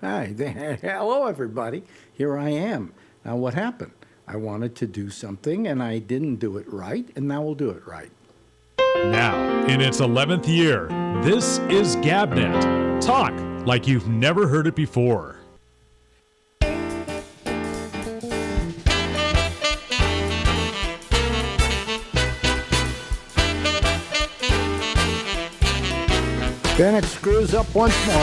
Hi. Hello, everybody. Here I am. Now, what happened? I wanted to do something, and I didn't do it right, and now we'll do it right. Now, in its 11th year, this is GabNet. Talk like you've never heard it before. Bennett screws up once more.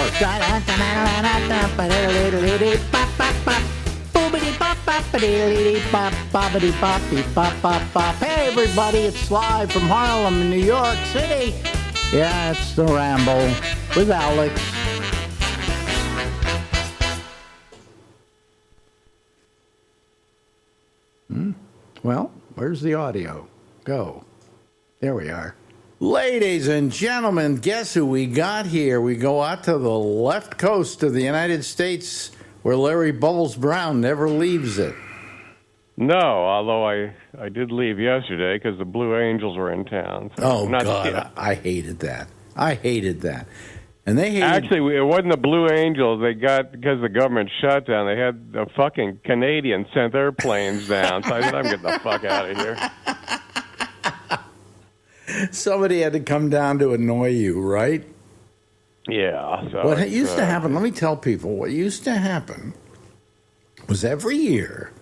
Hey, everybody, it's live from Harlem, New York City. Yeah, it's the Ramble with Alex. Well, where's the audio? Go. There we are. Ladies and gentlemen, guess who we got here? We go out to the left coast of the United States where Larry Bubbles Brown never leaves it. No, although I did leave yesterday because the Blue Angels were in town. So Oh, God, I hated that. I hated that. And they hated... Actually, it wasn't the Blue Angels. They got, because the government shut down, they had the fucking Canadians sent their planes down. So I said, I'm getting the fuck out of here. Somebody had to come down to annoy you, right? Yeah. So what used to happen, let me tell people, what used to happen was every year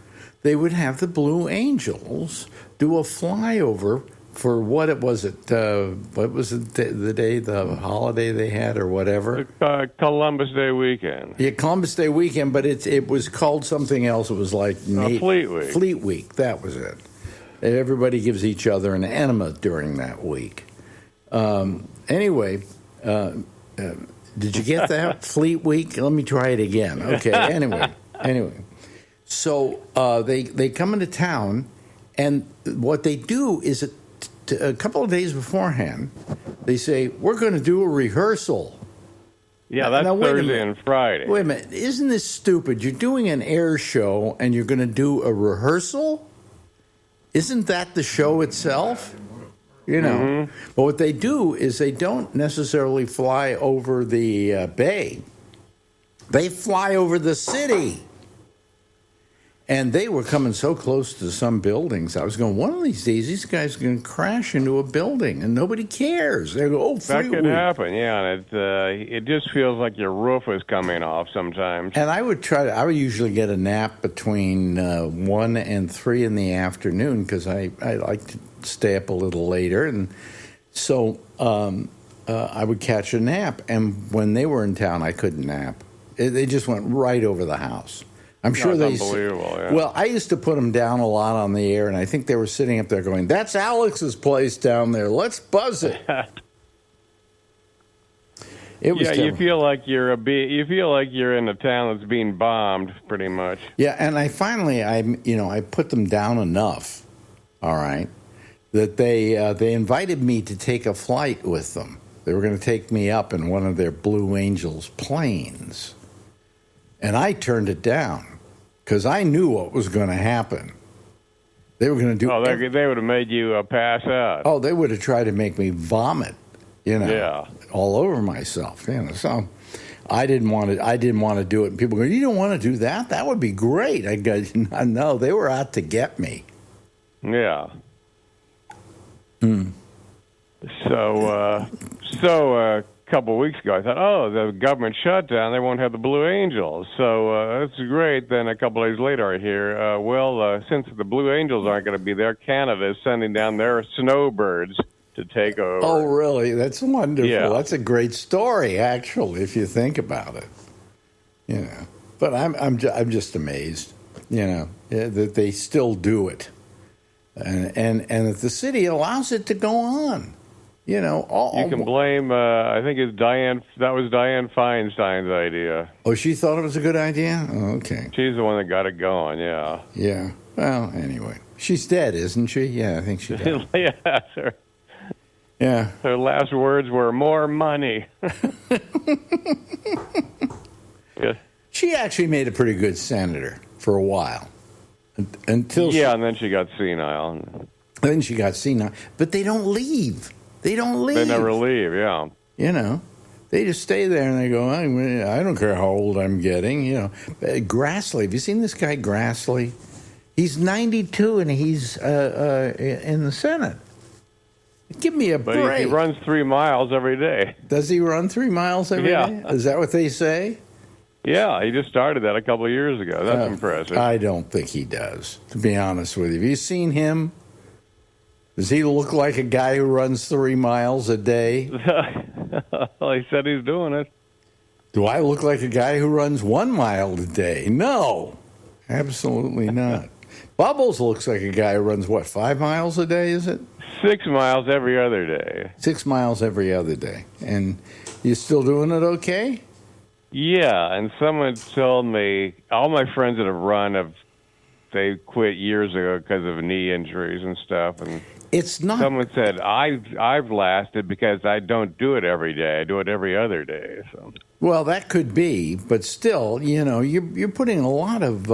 they would have the Blue Angels do a flyover for what was it, the day, the holiday they had or whatever? Columbus Day weekend. Yeah, Columbus Day weekend, but it was called something else. It was like... Fleet Week. Fleet Week, that was it. Everybody gives each other an enema during that week. Anyway, did you get that? Fleet Week? Let me try it again. Okay, anyway. So they come into town, and what they do is a couple of days beforehand, they say, we're going to do a rehearsal. Yeah, that's now, Thursday and Friday. Wait a minute. Isn't this stupid? You're doing an air show, and you're going to do a rehearsal? Isn't that the show itself? You know. Mm-hmm. But what they do is they don't necessarily fly over the bay. They fly over the city. And they were coming so close to some buildings. I was going, one of these days, these guys are going to crash into a building, and nobody cares. They go, that could happen, yeah. And it just feels like your roof is coming off sometimes. And I would usually get a nap between 1 and 3 in the afternoon because I like to stay up a little later. And so I would catch a nap. And when they were in town, I couldn't nap. They just went right over the house. I'm sure That's unbelievable, yeah. Well, I used to put them down a lot on the air, and I think they were sitting up there going, that's Alex's place down there. Let's buzz it. It was you feel like you're in a town that's being bombed, pretty much. Yeah, and I put them down enough, all right, that they invited me to take a flight with them. They were going to take me up in one of their Blue Angels planes. And I turned it down because I knew what was going to happen. They were going to do... Oh, they would have made you pass out. Oh, they would have tried to make me vomit, all over myself. So I didn't want to do it. And people go, you don't want to do that? That would be great. I go, no, they were out to get me. Yeah. So couple of weeks ago, I thought, the government shut down. They won't have the Blue Angels. So that's great. Then a couple of days later, I hear, since the Blue Angels aren't going to be there, Canada is sending down their snowbirds to take over. Oh, really? That's wonderful. Yeah. That's a great story, actually, if you think about it. But I'm just amazed, that they still do it, and that the city allows it to go on. You can blame. I think it's Diane. That was Diane Feinstein's idea. Oh, she thought it was a good idea. Oh, okay. She's the one that got it going. Yeah. Yeah. Well, anyway, she's dead, isn't she? Yeah, I think she died. Yeah. Yeah. Her last words were "more money." Yeah. She actually made a pretty good senator for a while, until and then she got senile. Then she got senile, but they don't leave. They don't leave. They never leave, yeah. They just stay there and they go, I don't care how old I'm getting. Grassley, have you seen this guy Grassley? He's 92 and he's in the Senate. Give me a break. But he runs 3 miles every day. Does he run 3 miles every day? Is that what they say? Yeah, he just started that a couple of years ago. That's impressive. I don't think he does, to be honest with you. Have you seen him? Does he look like a guy who runs 3 miles a day? Well, he said he's doing it. Do I look like a guy who runs 1 mile a day? No, absolutely not. Bubbles looks like a guy who runs, 5 miles a day, is it? 6 miles every other day. 6 miles every other day. And you still doing it okay? Yeah, and someone told me, all my friends that have run, they quit years ago because of knee injuries and stuff. And it's not. Someone said, I've lasted because I don't do it every day. I do it every other day. So. Well, that could be, but still, you're putting a lot of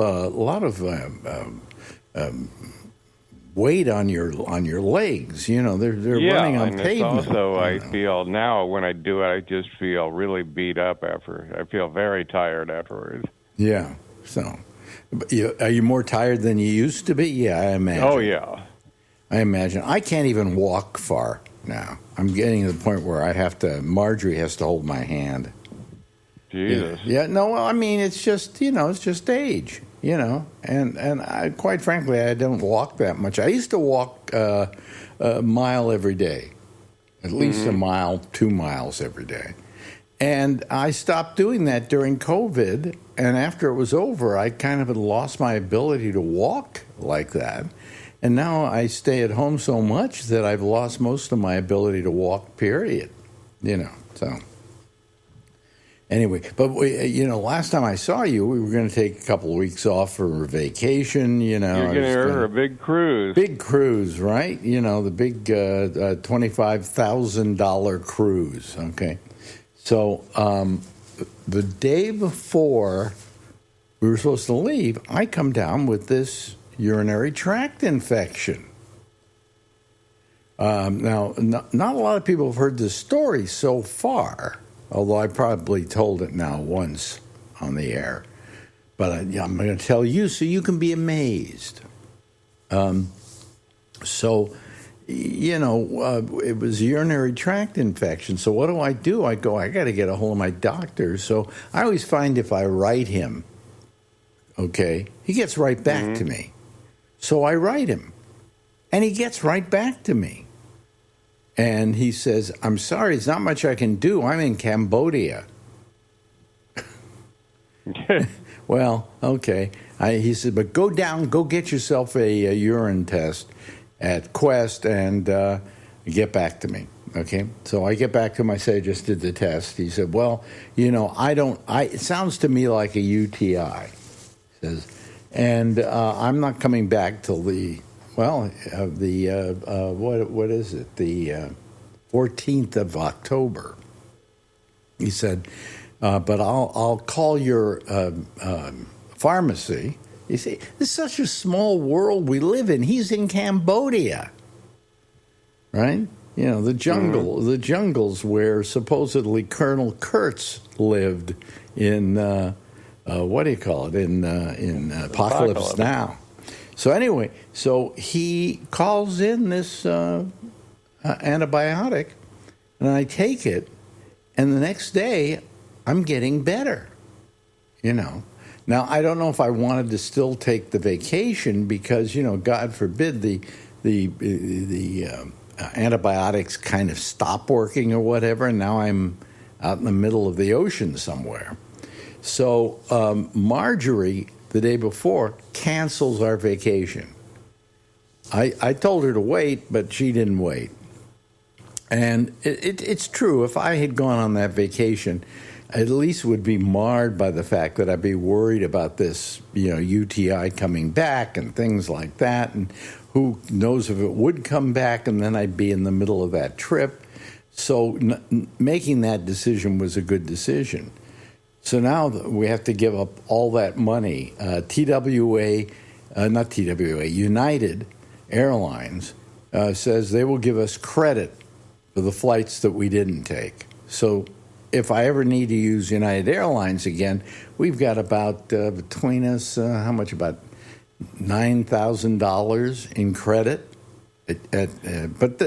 weight on your legs. They're running on pavement. Also, I feel now when I do it, I just feel really beat up after. I feel very tired afterwards. Yeah. So, are you more tired than you used to be? Yeah, I imagine. Oh yeah. I imagine. I can't even walk far now. I'm getting to the point where Marjorie has to hold my hand. Jesus. Yeah. No. Well, I mean, it's just it's just age. And I, quite frankly, I don't walk that much. I used to walk a mile every day, at least a mile, 2 miles every day. And I stopped doing that during COVID. And after it was over, I kind of had lost my ability to walk like that. And now I stay at home so much that I've lost most of my ability to walk, period. So. Anyway, but last time I saw you, we were going to take a couple of weeks off for a vacation. You're going to a big cruise. Big cruise, right? The big $25,000 cruise. Okay, so the day before we were supposed to leave, I come down with this urinary tract infection. Now, not a lot of people have heard this story so far. Although I probably told it now once on the air. But I'm going to tell you so you can be amazed. It was a urinary tract infection. So what do? I go, I got to get a hold of my doctor. So I always find if I write him, okay, he gets right back to me. So I write him, and he gets right back to me. And he says, I'm sorry, there's not much I can do. I'm in Cambodia. Well, okay. He said, but go down, go get yourself a urine test at Quest and get back to me. Okay? So I get back to him. I say, I just did the test. He said, well, it sounds to me like a UTI. He says, and I'm not coming back till what is it? The 14th of October. He said, but I'll call your pharmacy. You see, this is such a small world we live in. He's in Cambodia, right? The jungles where supposedly Colonel Kurtz lived in what do you call it? In Apocalypse Now. So anyway, he calls in this antibiotic, and I take it, and the next day I'm getting better. Now I don't know if I wanted to still take the vacation because God forbid the antibiotics kind of stop working or whatever, and now I'm out in the middle of the ocean somewhere. So Marjorie, the day before, cancels our vacation. I told her to wait, but she didn't wait. And it's true. If I had gone on that vacation, at least would be marred by the fact that I'd be worried about this, UTI coming back and things like that. And who knows if it would come back, and then I'd be in the middle of that trip. So making that decision was a good decision. So now we have to give up all that money. United Airlines says they will give us credit for the flights that we didn't take. So if I ever need to use United Airlines again, we've got about between us how much, about $9,000 in credit. But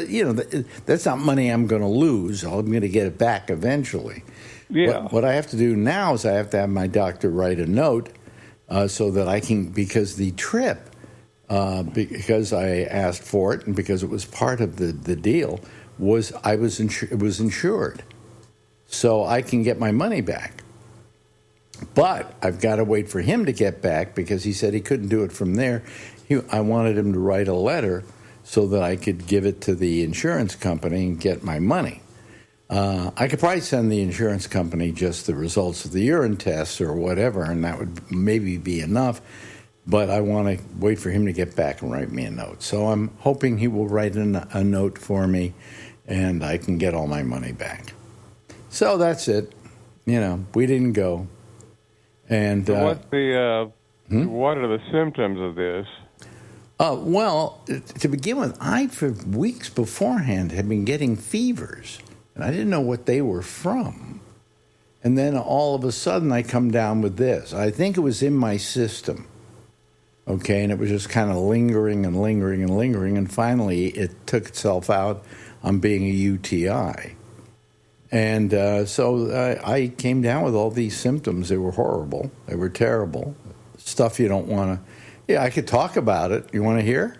that's not money I'm going to lose. I'm going to get it back eventually. Yeah. What I have to do now is I have to have my doctor write a note so that I can, because the trip, because I asked for it and because it was part of the deal, it was insured, so I can get my money back. But I've got to wait for him to get back because he said he couldn't do it from there. I wanted him to write a letter so that I could give it to the insurance company and get my money. I could probably send the insurance company just the results of the urine tests or whatever, and that would maybe be enough. But I want to wait for him to get back and write me a note. So I'm hoping he will write a note for me, and I can get all my money back. So that's it. We didn't go. And So what are the symptoms of this? Well, to begin with, I, for weeks beforehand, had been getting fevers, and I didn't know what they were from. And then all of a sudden, I come down with this. I think it was in my system, okay, and it was just kind of lingering and lingering and lingering, and finally, it took itself out on being a UTI. And so I came down with all these symptoms. They were horrible. They were terrible. Stuff you don't want to... Yeah, I could talk about it. You want to hear?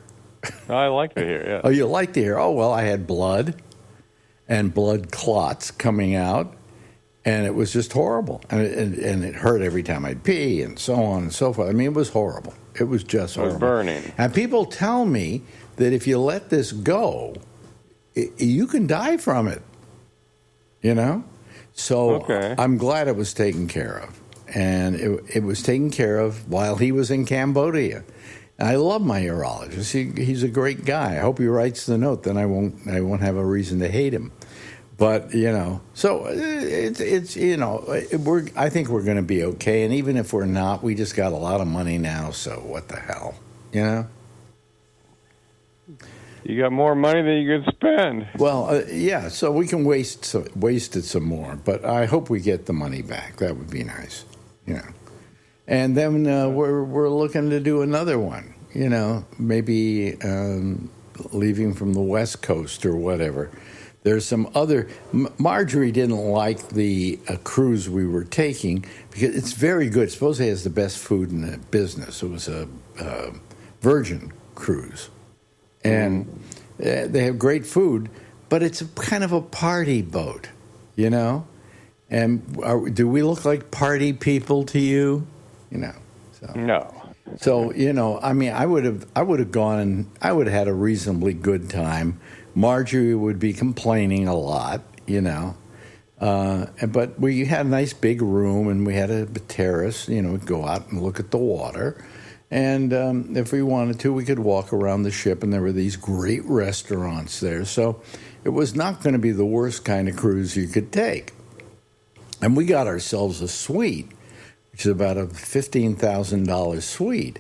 I like to hear, yeah. Oh, you like to hear? Oh, well, I had blood and blood clots coming out, and it was just horrible. And it hurt every time I'd pee and so on and so forth. I mean, it was horrible. It was just horrible. It was burning. And people tell me that if you let this go, you can die from it, So Okay. I'm glad it was taken care of. And it was taken care of while he was in Cambodia. And I love my urologist. He's a great guy. I hope he writes the note. Then I won't have a reason to hate him. But so it's I think we're going to be okay. And even if we're not, we just got a lot of money now. So what the hell, You got more money than you could spend. Well, yeah. So we can waste it some more. But I hope we get the money back. That would be nice. And then we're looking to do another one, maybe leaving from the West Coast or whatever. There's some other... Marjorie didn't like the cruise we were taking because it's very good. Supposedly it has the best food in the business. It was a Virgin cruise. And they have great food, but it's kind of a party boat, And do we look like party people to you? So. No. So I mean, I would have gone and I would have had a reasonably good time. Marjorie would be complaining a lot, but we had a nice big room and we had a terrace. We'd go out and look at the water, and if we wanted to, we could walk around the ship. And there were these great restaurants there, so it was not going to be the worst kind of cruise you could take. And we got ourselves a suite, which is about a $15,000 suite.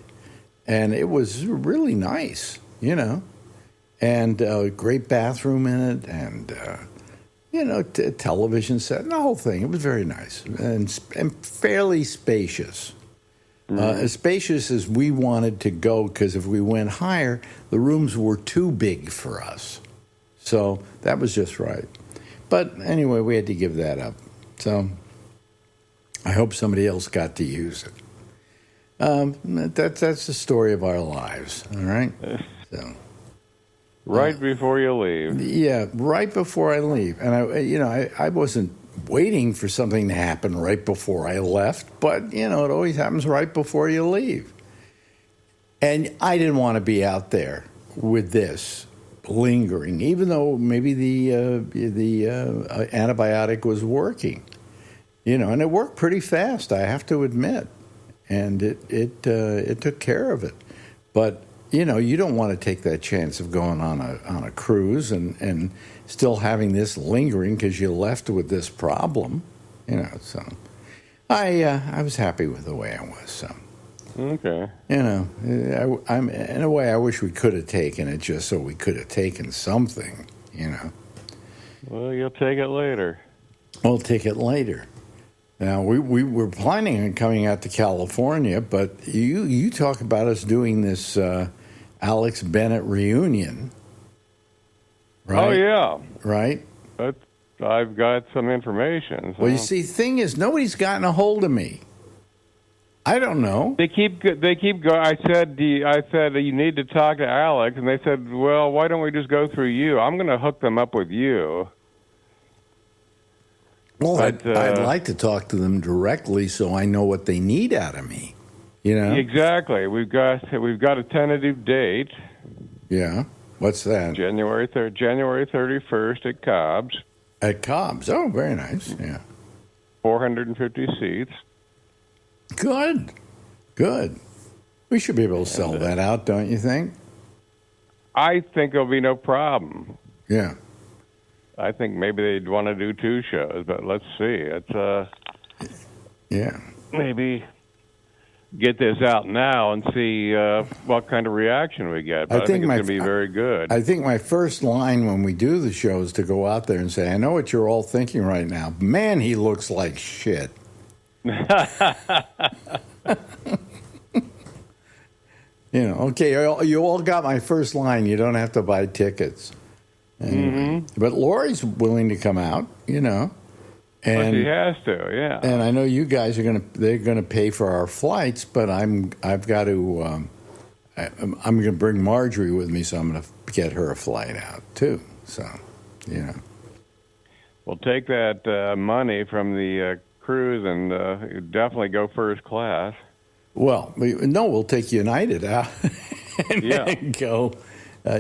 And it was really nice, And a great bathroom in it and, television set and the whole thing. It was very nice and fairly spacious. As spacious as we wanted to go, because if we went higher, the rooms were too big for us. So that was just right. But anyway, we had to give that up. So I hope somebody else got to use it. That's the story of our lives, all right? So, Right before you leave. yeah, right before I leave. And, I wasn't waiting for something to happen right before I left, but, it always happens right before you leave. And I didn't want to be out there with this lingering, even though maybe the antibiotic was working. And it worked pretty fast, I have to admit, and it took care of it. But you don't want to take that chance of going on a cruise and still having this lingering because you left with this problem. So I was happy with the way I was. So Okay. I'm in a way I wish we could have taken it just so we could have taken something. Well, you'll take it later. We'll take it later. Now, we were planning on coming out to California, but you talk about us doing this Alex Bennett reunion, right? Oh, yeah. Right? But I've got some information. So. Well, you see, thing is, nobody's gotten a hold of me. I don't know. They keep going. I said you need to talk to Alex, and they said, well, why don't we just go through you? I'm going to hook them up with you. Well, But, I'd like to talk to them directly so I know what they need out of me. You know? Exactly. We've got a tentative date. Yeah. What's that? January 31st at Cobb's. At Cobb's. Oh, very nice. Yeah. 450 seats. Good. Good. We should be able to sell that out, don't you think? I think there'll be no problem. Yeah. I think maybe they'd want to do 2 shows, but let's see. It's Yeah. maybe get this out now and see what kind of reaction we get. But I think it's going to be very good. I think my first line when we do the show is to go out there and say, I know what you're all thinking right now. Man, he looks like shit. You know, okay, you all got my first line. You don't have to buy tickets. Anyway. But Lori's willing to come out, you know. And she has to, yeah. And I know you guys they're gonna pay for our flights, but I've got to I'm gonna bring Marjorie with me, so I'm gonna get her a flight out too. So, you know. We'll take that money from the cruise and definitely go first class. Well, we'll take United out and then go,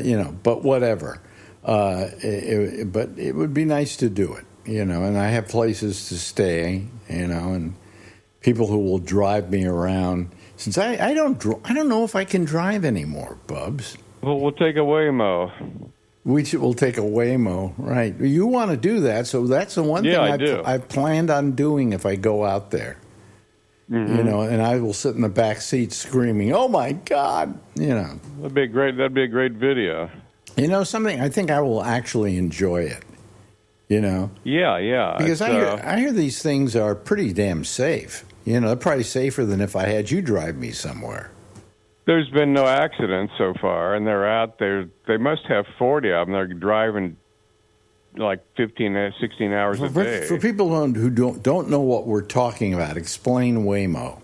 you know, but whatever. But it would be nice to do it, you know, and I have places to stay, you know, and people who will drive me around. Since I don't know if I can drive anymore, Bubs. Well, we'll take a Waymo. We'll take a Waymo, right? You want to do that, so that's the one thing I've planned on doing if I go out there. You know, and I will sit in the back seat screaming, "Oh my God!" You know, that'd be great. That'd be a great video. You know something? I think I will actually enjoy it. You know? Yeah. Because I hear these things are pretty damn safe. You know, they're probably safer than if I had you drive me somewhere. There's been no accidents so far, and they're out there. They must have 40 of them. They're driving like 15, 16 hours a day. For people who don't know what we're talking about, explain Waymo.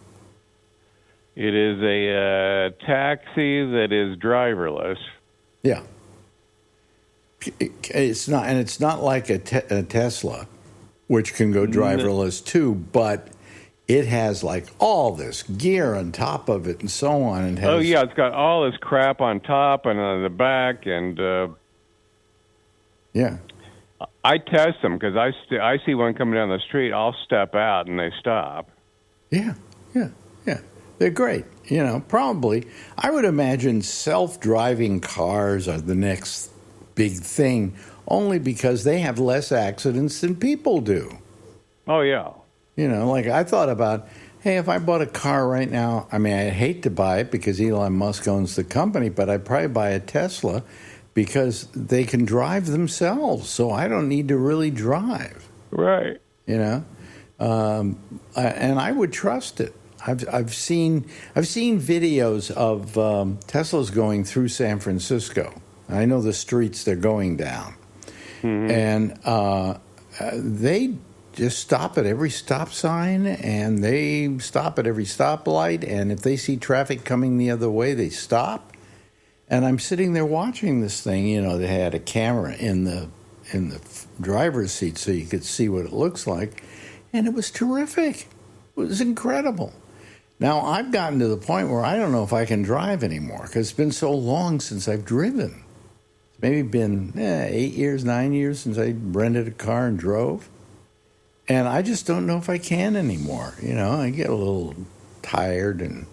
It is a taxi that is driverless. Yeah. It's not like a Tesla, which can go driverless too, but it has like all this gear on top of it and so on. And it's got all this crap on top and on the back, and yeah. I test them because I see one coming down the street. I'll step out and they stop. Yeah. They're great. You know, probably I would imagine self-driving cars are the next big thing, only because they have less accidents than people do. Oh, yeah. You know, like I thought about, hey, if I bought a car right now, I mean, I'd hate to buy it because Elon Musk owns the company, but I'd probably buy a Tesla because they can drive themselves, so I don't need to really drive. Right. You know, and I would trust it. I've seen videos of Teslas going through San Francisco. I know the streets they're going down, and they just stop at every stop sign, and they stop at every stoplight, and if they see traffic coming the other way, they stop. And I'm sitting there watching this thing. You know, they had a camera in the driver's seat so you could see what it looks like, and it was terrific. It was incredible. Now, I've gotten to the point where I don't know if I can drive anymore because it's been so long since I've driven. It's maybe been 8 years, 9 years since I rented a car and drove. And I just don't know if I can anymore. You know, I get a little tired and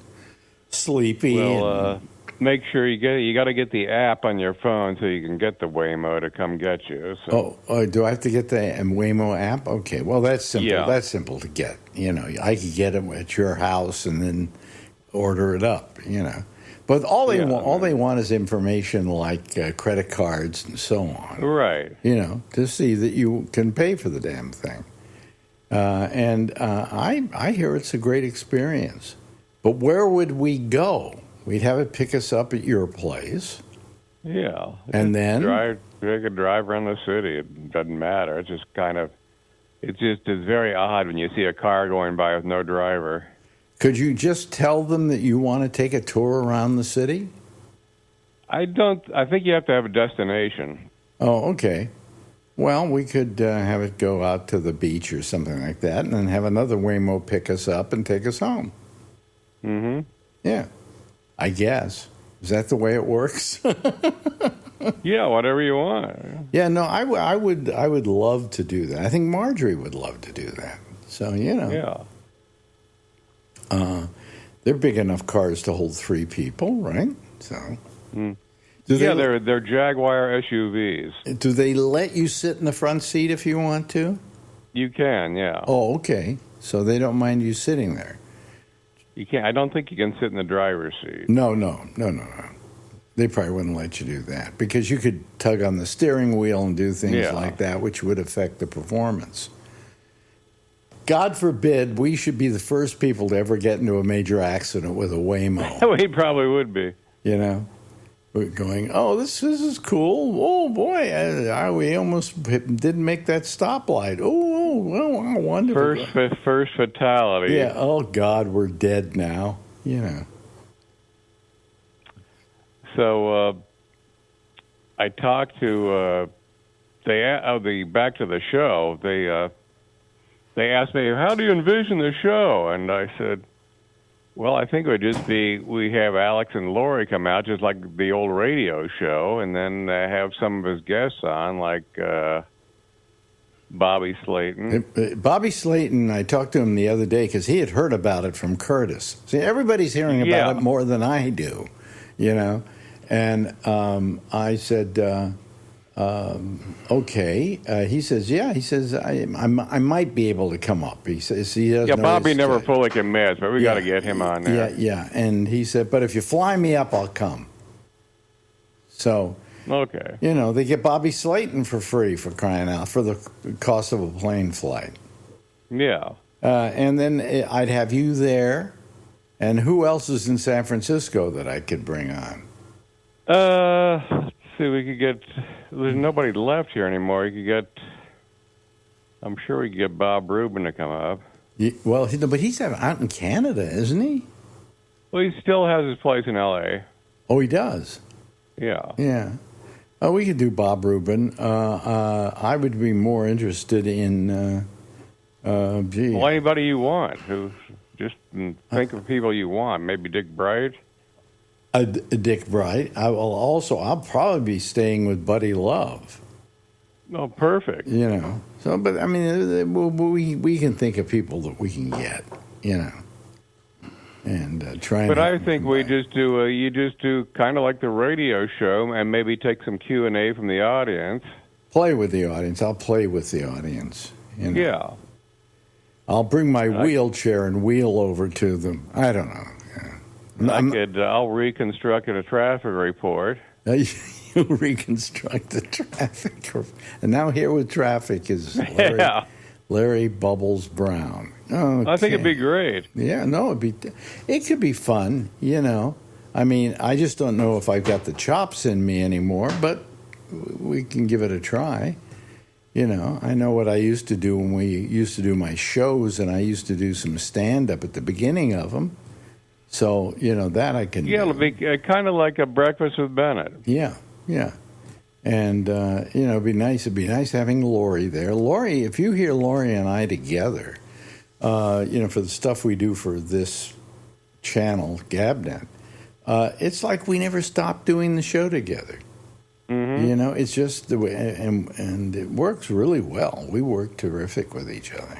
sleepy. Well, make sure you got to get the app on your phone so you can get the Waymo to come get you. So. Oh, do I have to get the Waymo app? Okay, well, that's simple. Yeah. That's simple to get. You know, I could get it at your house and then order it up, you know. But all they want is information like credit cards and so on. Right. You know, to see that you can pay for the damn thing. I hear it's a great experience. But where would we go? We'd have it pick us up at your place. Yeah. And then? Take a drive around the city. It doesn't matter. It's just it's very odd when you see a car going by with no driver. Could you just tell them that you want to take a tour around the city? I think you have to have a destination. Oh, okay. Well, we could have it go out to the beach or something like that, and then have another Waymo pick us up and take us home. Mm-hmm. Yeah, I guess. Is that the way it works? Yeah, whatever you want. Yeah, no, I would love to do that. I think Marjorie would love to do that. So, Yeah. They're big enough cars to hold 3 people, right? So, They're Jaguar SUVs. Do they let you sit in the front seat if you want to? You can, yeah. Oh, okay. So they don't mind you sitting there. You can't. I don't think you can sit in the driver's seat. No. They probably wouldn't let you do that because you could tug on the steering wheel and do things like that, which would affect the performance. God forbid we should be the first people to ever get into a major accident with a Waymo. We probably would be. We're going, oh, this is cool. Oh, boy, we almost didn't make that stoplight. Oh, well, wonderful. First fatality. Yeah, oh, God, we're dead now. So I talked to back to the show. They asked me, how do you envision the show? And I said, well, I think it would just be we have Alex and Lori come out just like the old radio show, and then have some of his guests on, like Bobby Slayton. Bobby Slayton, I talked to him the other day because he had heard about it from Curtis. See, everybody's hearing about it more than I do, And I said, okay. He says, yeah. He says, I might be able to come up. He says he doesn't. Yeah, Bobby never fully commits, but we got to get him on there. Yeah. And he said, but if you fly me up, I'll come. So, okay. They get Bobby Slayton for free for crying out for the cost of a plane flight. Yeah. And then I'd have you there. And who else is in San Francisco that I could bring on? Let's see, we could get. There's nobody left here anymore. I'm sure we could get Bob Rubin to come up. Well, but he's out in Canada, isn't he? Well, he still has his place in L.A. Oh, he does? Yeah. Yeah. Oh, we could do Bob Rubin. I would be more interested in, Well, anybody you want. Just think of people you want. Maybe Dick Bright. Dick Bright. I'll probably be staying with Buddy Love. Oh, perfect. So, but I mean, we can think of people that we can get, and try. But I think we just do. You just do kind of like the radio show, and maybe take some Q&A from the audience. Play with the audience. I'll play with the audience. Yeah. I'll bring my wheelchair and wheel over to them. I don't know. I'll reconstruct a traffic report. You reconstruct the traffic. And now here with traffic is Larry Bubbles Brown. Okay. I think it'd be great. Yeah, no, it could be fun, I mean, I just don't know if I've got the chops in me anymore, but we can give it a try. I know what I used to do when we used to do my shows, and I used to do some stand-up at the beginning of them. So, that I can do. It'll be kind of like a breakfast with Bennett. Yeah. And, it'd be nice. It'd be nice having Lori there. Lori, if you hear Lori and I together, for the stuff we do for this channel, Gabnet, it's like we never stopped doing the show together. Mm-hmm. It's just the way, and it works really well. We work terrific with each other,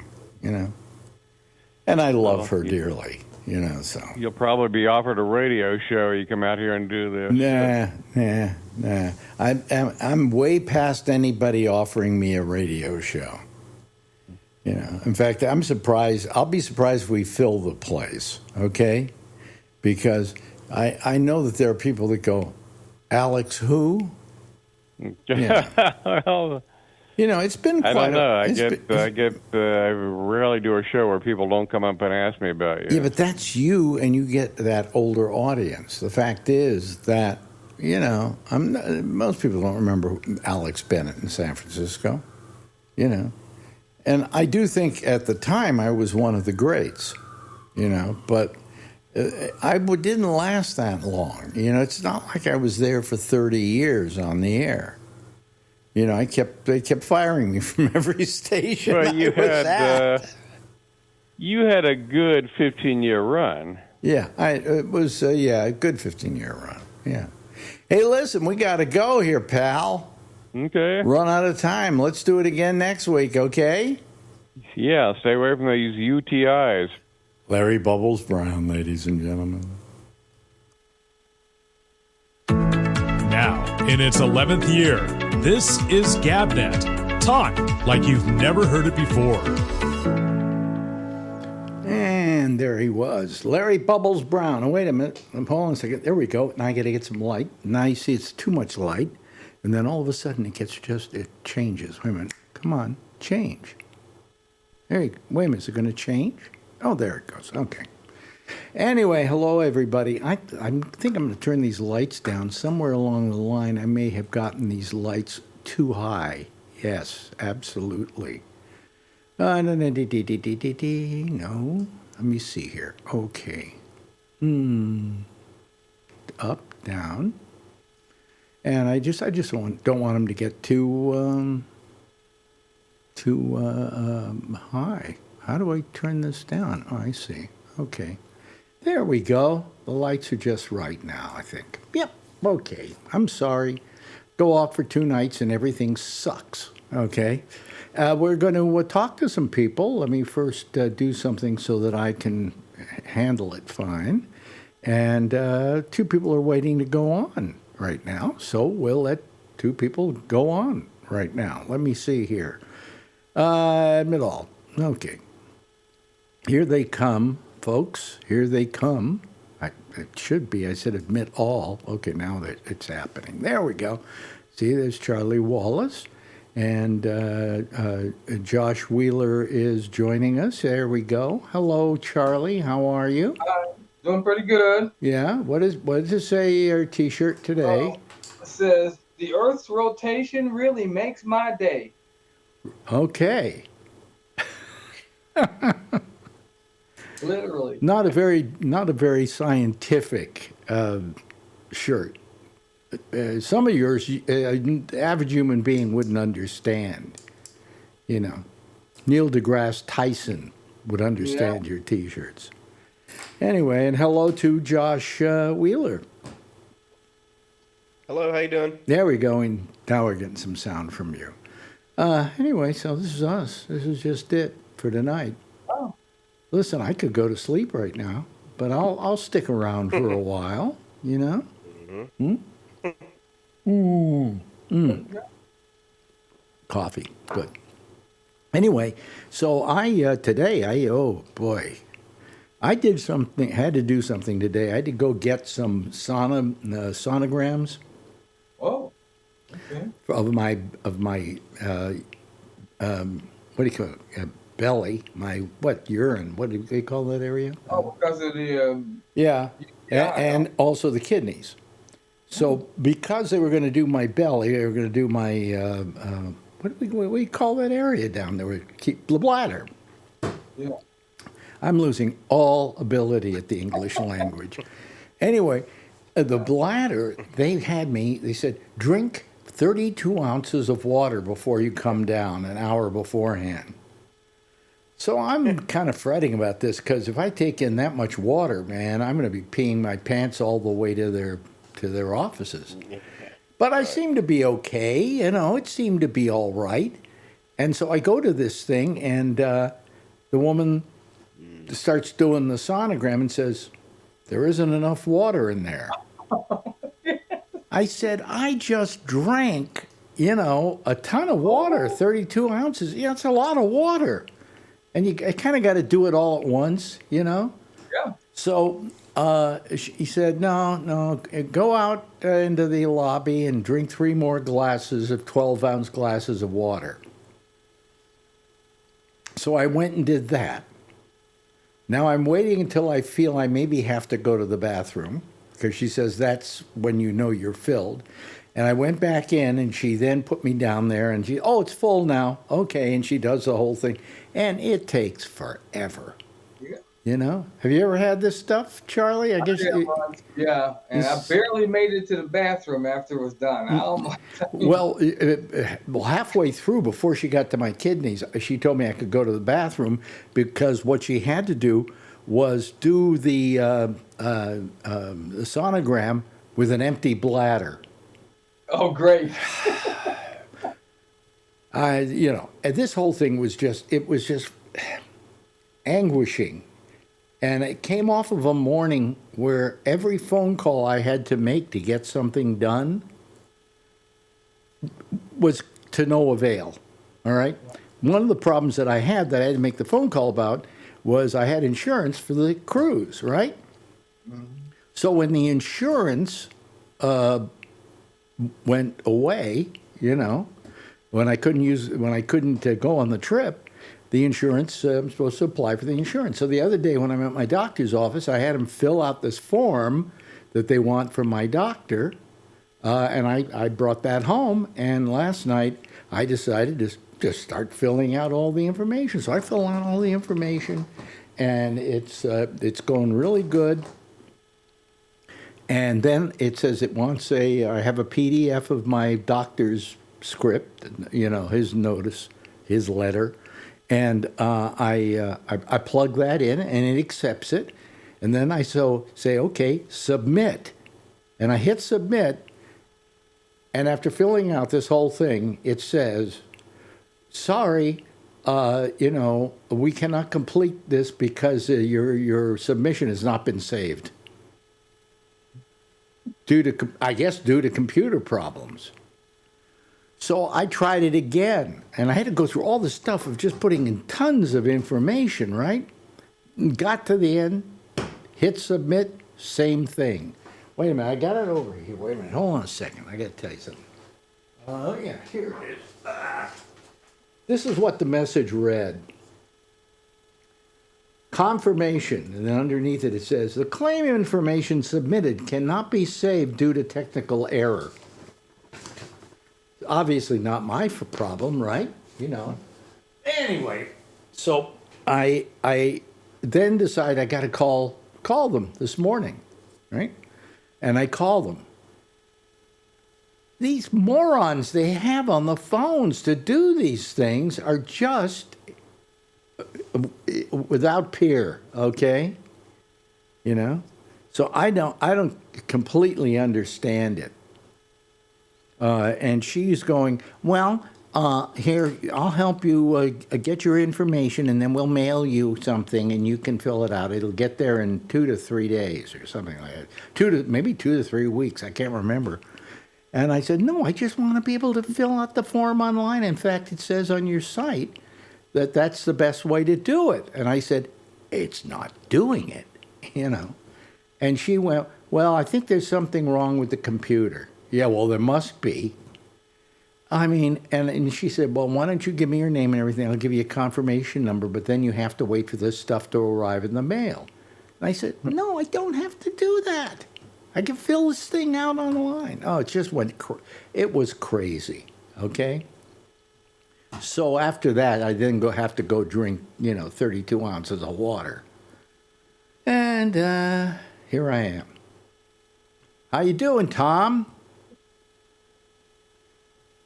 And I love her dearly. So you'll probably be offered a radio show. You come out here and do this. Nah. I'm way past anybody offering me a radio show. In fact, I'm surprised. I'll be surprised if we fill the place. Okay, because I know that there are people that go, Alex, who? Yeah. Well, It's been I quite don't know. I rarely do a show where people don't come up and ask me about you. Yeah, but that's you, and you get that older audience. The fact is that, most people don't remember Alex Bennett in San Francisco, And I do think at the time I was one of the greats, but didn't last that long. It's not like I was there for 30 years on the air. They kept firing me from every station Well, I was at. You had a good 15-year run. Yeah, it was a good 15-year run. Yeah. Hey, listen, we got to go here, pal. Okay. Run out of time. Let's do it again next week, okay? Yeah, stay away from these UTIs. Larry Bubbles Brown, ladies and gentlemen. Now, in its 11th year, this is GabNet. Talk like you've never heard it before. And there he was, Larry Bubbles Brown. Oh, wait a minute. Hold on a second. There we go. Now I got to get some light. Now you see it's too much light. And then all of a sudden it changes. Wait a minute. Come on. Change. Wait a minute. Is it going to change? Oh, there it goes. Okay. Anyway, hello, everybody. I think I'm going to turn these lights down. Somewhere along the line, I may have gotten these lights too high. Yes, absolutely. No. Let me see here. Okay. Up, down. And I just don't want them to get too high. How do I turn this down? Oh, I see. Okay. There we go. The lights are just right now, I think. Yep. Okay. I'm sorry. Go off for 2 nights and everything sucks. Okay. We're going to talk to some people. Let me first do something so that I can handle it fine. And 2 people are waiting to go on right now. So we'll let 2 people go on right now. Let me see here. Admit all. Okay. Here they come, folks. Here they come. It should be. I said admit all. Okay, now it's happening. There we go. See, there's Charlie Wallace. And Josh Wheeler is joining us. There we go. Hello, Charlie. How are you? Doing pretty good. Yeah. What does it say your T-shirt today? It says, "The Earth's rotation really makes my day." Okay. Literally. Not a very scientific shirt. Some of yours, the average human being wouldn't understand. Neil deGrasse Tyson would understand your T-shirts. Anyway, and hello to Josh Wheeler. Hello, how you doing? There we go, and now we're getting some sound from you. Anyway, so this is us. This is just it for tonight. Oh. Listen, I could go to sleep right now, but I'll stick around for a while. Mm-hmm. Coffee, good. Anyway, so today oh boy, I did something. Had to do something today. I had to go get some sonograms. Oh, okay. Of my what do you call it? Belly, urine. What do they call that area? Oh, because of the yeah, and also the kidneys. So because they were going to do my belly, they were going to do my what do we call that area down there? Keep the bladder. Yeah. I'm losing all ability at the English language. Anyway, the bladder, they said, drink 32 ounces of water before you come down, an hour beforehand. So I'm kind of fretting about this because if I take in that much water, man, I'm going to be peeing my pants all the way to their offices. But I seem to be okay, it seemed to be all right. And so I go to this thing, and the woman starts doing the sonogram and says, "There isn't enough water in there." I said, "I just drank, a ton of water, 32 ounces. Yeah, it's a lot of water. And I kind of got to do it all at once, Yeah. So he said, no, go out into the lobby and drink 3 more glasses of 12-ounce glasses of water. So I went and did that. Now I'm waiting until I feel I maybe have to go to the bathroom, because she says that's when you know you're filled. And I went back in, and she then put me down there, and oh, it's full now. Okay, and she does the whole thing. And it takes forever. Yeah. You know? Have you ever had this stuff, Charlie? I guess. Yeah, and I barely made it to the bathroom after it was done. Oh my God. Well, halfway through, before she got to my kidneys, she told me I could go to the bathroom, because what she had to do was do the sonogram with an empty bladder. Oh, great. And this whole thing was just anguishing. And it came off of a morning where every phone call I had to make to get something done was to no avail. All right? One of the problems that I had to make the phone call about was I had insurance for the cruise, right? Mm-hmm. So when the insurance went away, when I couldn't go on the trip, the insurance, I'm supposed to apply for the insurance. So the other day when I'm at my doctor's office, I had him fill out this form that they want from my doctor, and I brought that home. And last night I decided to just start filling out all the information. So I fill out all the information, and it's going really good. And then it says it wants I have a PDF of my doctor's script, his notice, his letter. And I plug that in, and it accepts it. And then I say, okay, submit. And I hit submit. And after filling out this whole thing, it says, sorry, we cannot complete this because your submission has not been saved. Due to computer problems. So I tried it again, and I had to go through all the stuff of just putting in tons of information, right? Got to the end, hit submit, same thing. Wait a minute, I got it over here. Wait a minute, hold on a second. I got to tell you something. Oh, yeah, here it is. This is what the message read. Confirmation, and then underneath it says, the claim information submitted cannot be saved due to technical error. Obviously not my problem, right? Anyway, so I then decide I got to call them this morning, right? And I call them. These morons they have on the phones to do these things are just without peer, okay? So I don't completely understand it. And she's going, well, here, I'll help you get your information, and then we'll mail you something, and you can fill it out. It'll get there in 2 to 3 days or something like that. Maybe 2 to 3 weeks. I can't remember. And I said, no, I just want to be able to fill out the form online. In fact, it says on your site that that's the best way to do it. And I said, it's not doing it, And she went, well, I think there's something wrong with the computer. Yeah, well, there must be. I mean, and she said, well, why don't you give me your name and everything? I'll give you a confirmation number, but then you have to wait for this stuff to arrive in the mail. And I said, no, I don't have to do that. I can fill this thing out online. Oh, it just it was crazy, okay? So after that, I then have to go drink, 32 ounces of water. And here I am. How you doing, Tom?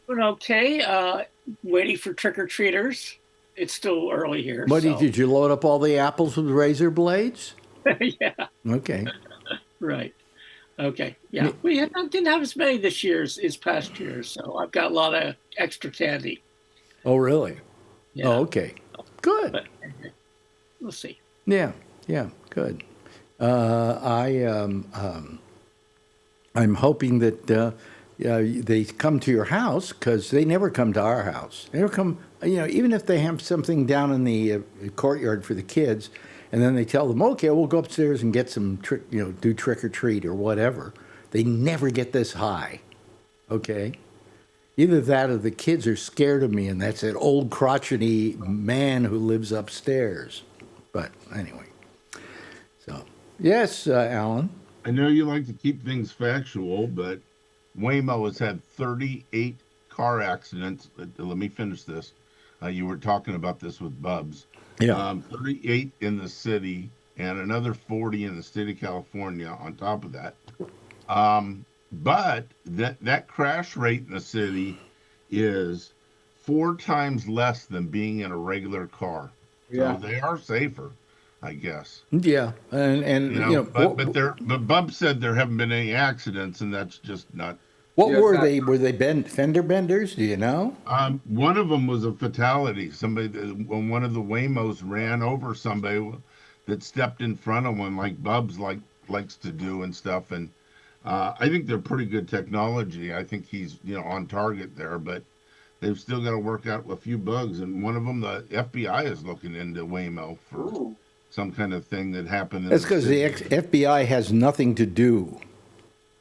Doing okay. Waiting for trick-or-treaters. It's still early here. Did you load up all the apples with razor blades? Yeah. Okay. Right. Okay. Yeah. We didn't have as many this year as past years, so I've got a lot of extra candy. Oh, really? Yeah. Oh, okay. Good. But we'll see. Yeah. Good. I'm hoping that they come to your house, because they never come to our house. They never come, even if they have something down in the courtyard for the kids, and then they tell them, okay, we'll go upstairs and get some, do trick or treat or whatever. They never get this high, okay? Either that or the kids are scared of me, and that's that old crotchety man who lives upstairs. But anyway, so yes, Alan. I know you like to keep things factual, but Waymo has had 38 car accidents. Let me finish this. You were talking about this with Bubs. Yeah. 38 in the city and another 40 in the state of California on top of that. But that crash rate in the city is 4 times less than being in a regular car. Yeah. So they are safer, I guess. Yeah, and But Bub said there haven't been any accidents, and that's just not. what Yeah, were that- they? Were they fender benders? Do you know? One of them was a fatality. When one of the Waymos ran over somebody that stepped in front of one, like Bubs likes to do and stuff. And I think they're pretty good technology. I think he's on target there, but they've still got to work out a few bugs. And one of them, the FBI is looking into Waymo for Ooh. some kind of thing that happened. That's because the FBI has nothing to do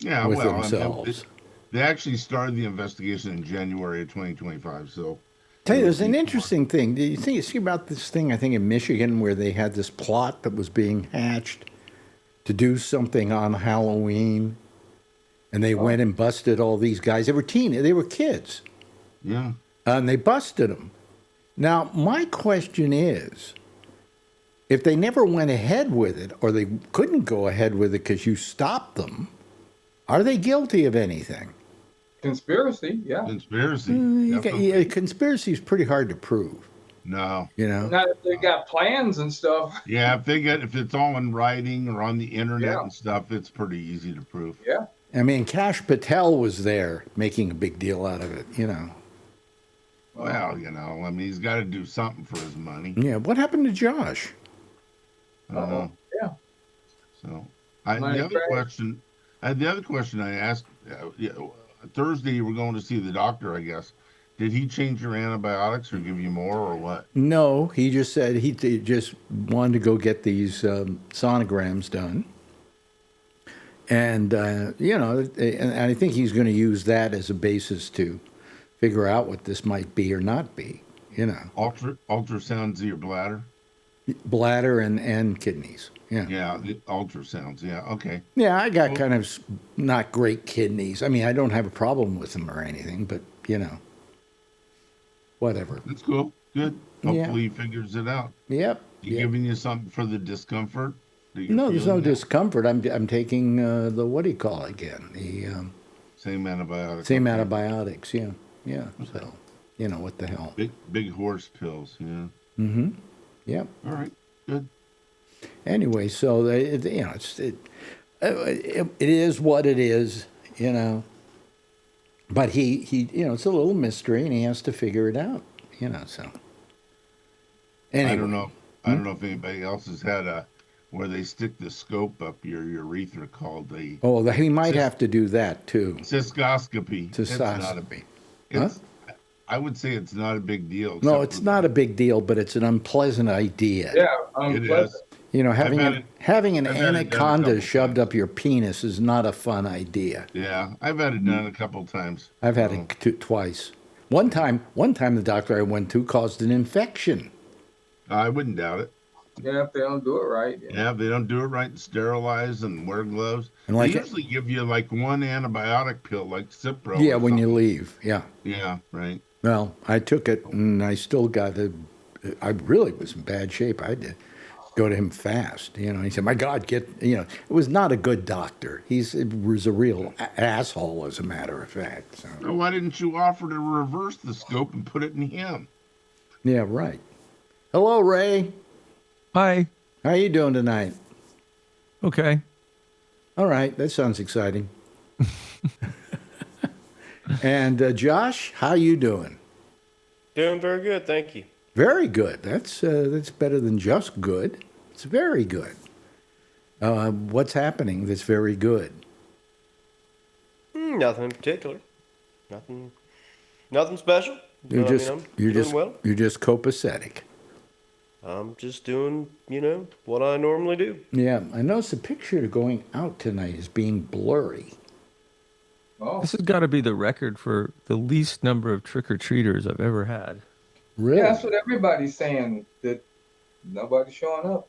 with themselves. They actually started the investigation in January of 2025. So, Tell you, there's an interesting thing. Do you see about this thing? I think in Michigan where they had this plot that was being hatched to do something on Halloween, and they went and busted all these guys. They were kids, yeah. and they busted them. Now, my question is, if they never went ahead with it, or they couldn't go ahead with it because you stopped them, are they guilty of anything? Conspiracy, yeah. Conspiracy. Conspiracy is pretty hard to prove. No. Not if they got plans and stuff. Yeah, if it's all in writing or on the internet Yeah. and stuff, it's pretty easy to prove. Yeah. I mean, Kash Patel was there making a big deal out of it, Well, I mean, he's got to do something for his money. Yeah, what happened to Josh? I don't know. Yeah. So, Money the other question I asked, Thursday you were going to see the doctor, I guess. Did he change your antibiotics or give you more or what? No, he just said he just wanted to go get these sonograms done. And, and I think he's going to use that as a basis to figure out what this might be or not be, Ultrasounds of your bladder? Bladder and kidneys, yeah. Yeah, the ultrasounds, yeah, okay. Yeah, I got kind of not great kidneys. I mean, I don't have a problem with them or anything, but, whatever. That's cool, good. Yeah. Hopefully he figures it out. Yep. Giving you something for the discomfort? No, there's no discomfort. I'm taking the, what do you call it again? The Same antibiotics. same antibiotics, yeah. So, what the hell. Big horse pills, yeah. Mm-hmm. Yep. All right, good. Anyway, so it is what it is, But he it's a little mystery, and he has to figure it out, So anyway. I don't know. I don't know if anybody else has had where they stick the scope up your urethra called the. Oh, he might have to do that too. Cystoscopy. Cystoscopy. I would say it's not a big deal. No, it's not a big deal, but it's an unpleasant idea. Yeah. It Unpleasant. is. Having an I've had it done a anaconda couple shoved times. up your penis is not a fun idea. Yeah, I've had it done a couple times. I've had it twice. One time, the doctor I went to caused an infection. I wouldn't doubt it. Yeah, if they don't do it right. Yeah, if they don't do it right and sterilize and wear gloves. And They usually give you like one antibiotic pill, like Cipro. Yeah, or when you something. leave. Yeah. Yeah, right. Well, I took it, and I still I really was in bad shape. I had to go to him fast. He said, "My God, it was not a good doctor. He was a real asshole, as a matter of fact." So. Well, why didn't you offer to reverse the scope and put it in him? Yeah, right. Hello, Ray. Hi. How you doing tonight? Okay. All right, that sounds exciting. And Josh, how you doing? Doing very good, thank you. Very good. That's better than just good. It's very good. What's happening that's very good? Nothing in particular. Nothing special. You're I just mean, I'm you're doing just well. you're just copacetic. I'm just doing, what I normally do. Yeah, I noticed the picture going out tonight is being blurry. Oh, This has got to be the record for the least number of trick-or-treaters I've ever had. Really? yeah, that's what everybody's saying. That nobody's showing up.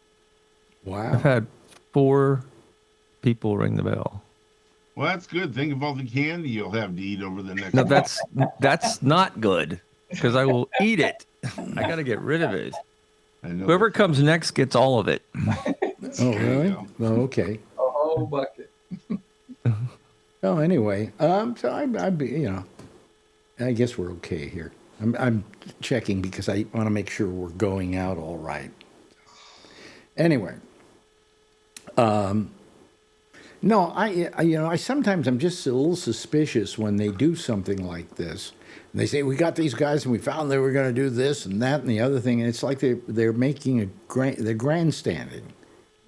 Wow. I've had 4 people ring the bell. Well, that's good. Think of all the candy you'll have to eat over the next No, month. that's not good because I will eat it. I got to get rid of it. I know Whoever that. comes next gets all of it. Oh, There you really? go. Oh, okay. A whole bucket. Oh, anyway, so I I guess we're okay here. I'm checking because I want to make sure we're going out all right. Anyway, no, I sometimes I'm just a little suspicious when they do something like this. And they say we got these guys and we found they were going to do this and that and the other thing, and it's like they're making they're grandstanding.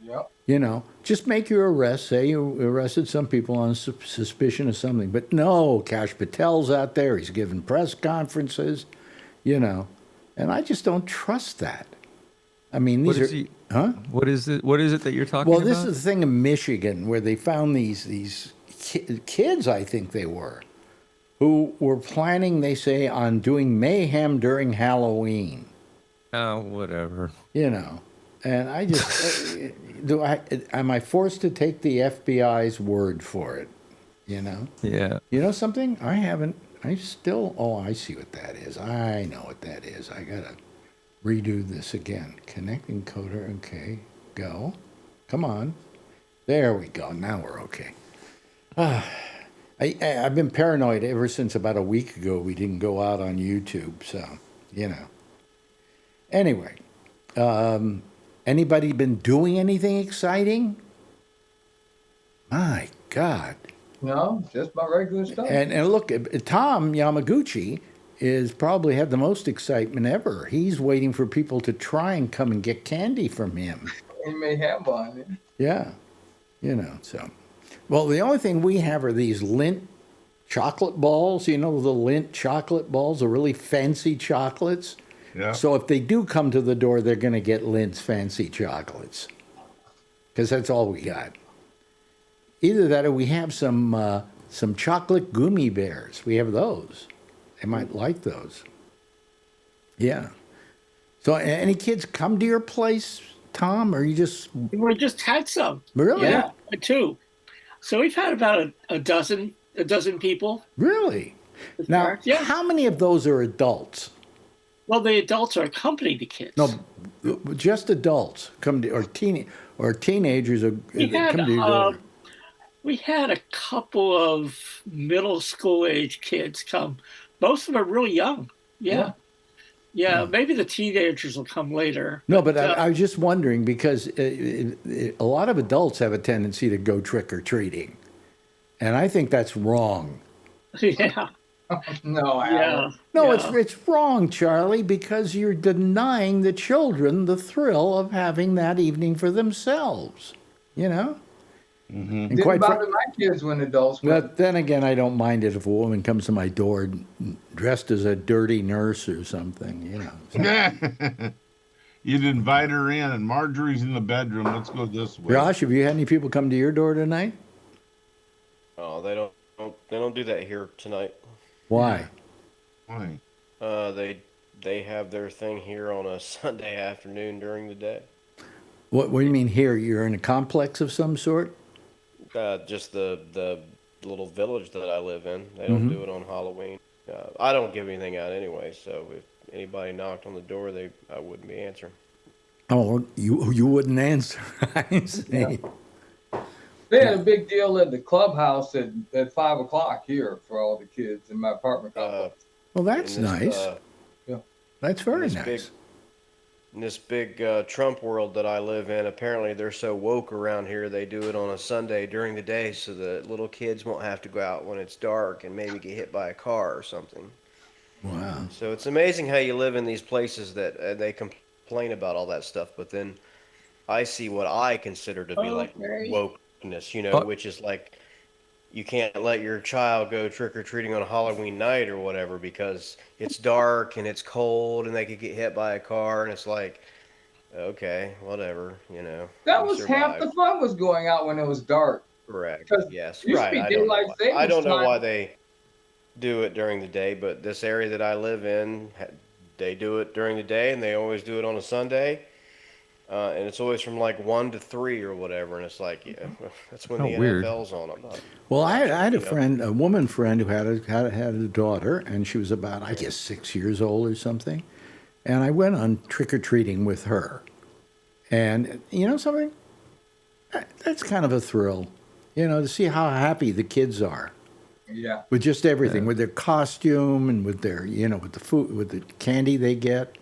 Yep. You know, just make your arrest. Say you arrested some people on suspicion of something. But no, Kash Patel's out there. He's giving press conferences, you know. And I just don't trust that. I mean, What these is are... he? Huh? What is it? What is it that you're talking Well, about? this is the thing in Michigan where they found these kids, I think they were, who were planning, they say, on doing mayhem during Halloween. Oh, whatever. You know, and I just am I forced to take the FBI's word for it? You know, Yeah. you know something? I haven't. I still. Oh, I see what that is. I know what that is. I gotta redo this again. Connect encoder. Okay, go. Come on. There we go. Now we're okay. I've been paranoid ever since about a week ago. We didn't go out on YouTube, so you know. Anyway. Anybody been doing anything exciting? My God. No, just my regular stuff. And look, Tom Yamaguchi is probably had the most excitement ever. He's waiting for people to try and come and get candy from him. He may have one. Yeah. You know, so. Well, the only thing we have are these Lindt chocolate balls. You know, the Lindt chocolate balls, the really fancy chocolates. Yeah. So if they do come to the door, they're going to get Lindt's fancy chocolates, because that's all we got. Either that, or we have some chocolate gummy bears. We have those. They might like those. Yeah. So any kids come to your place, Tom, or you just We just had some. really? Yeah, 2. So we've had about a dozen people. Really? Now, Correct, yeah. how many of those are adults? Well, the adults are accompanying the kids. No, just adults come to, or teenagers are, we had, come to your door. we had a couple of middle school age kids come. Most of them are really young. Yeah. Yeah, maybe the teenagers will come later. No, but I was just wondering because a lot of adults have a tendency to go trick or treating, and I think that's wrong. Yeah. No, I Yeah. haven't. No, yeah. it's wrong, Charlie, because you're denying the children the thrill of having that evening for themselves. You know. And Didn't quite bother my kids when adults went. but then again, I don't mind it if a woman comes to my door dressed as a dirty nurse or something. You know. You'd invite her in, and Marjorie's in the bedroom. Let's go this way. Josh, have you had any people come to your door tonight? Oh, they don't do that here tonight. Why? Why? They have their thing here on a Sunday afternoon during the day. What do you mean here? You're in a complex of some sort? Just the little village that I live in. They don't do it on Halloween. I don't give anything out anyway, so if anybody knocked on the door, I wouldn't be answering. Oh, you wouldn't answer. I see. They had a big deal at the clubhouse at 5:00 here for all the kids in my apartment complex. Well, that's In this, nice. That's very this nice. In this big Trump world that I live in, apparently they're so woke around here, they do it on a Sunday during the day so that little kids won't have to go out when it's dark and maybe get hit by a car or something. Wow. So it's amazing how you live in these places that they complain about all that stuff, but then I see what I consider to be like Okay. wokeness, which is like you can't let your child go trick or treating on Halloween night or whatever because it's dark and it's cold and they could get hit by a car, and it's like, okay, whatever, That we was half survived. the fun was going out when it was dark Correct. 'Cause Yes. used to Right. be I don't know. daylight I savings don't know time. why they do it during the day, but this area that I live in, they do it during the day, and they always do it on a Sunday. And it's always from like 1 to 3 or whatever, and it's like, yeah, that's when Oh, the weird. NFL's on. I'm not Well, I watching had it, a friend, a woman friend, who had a daughter, and she was about, I guess, 6 years old or something. And I went on trick or treating with her, and you know something, that's kind of a thrill, to see how happy the kids are Yeah. with just everything, with their costume and with their, with the food, with the candy they get,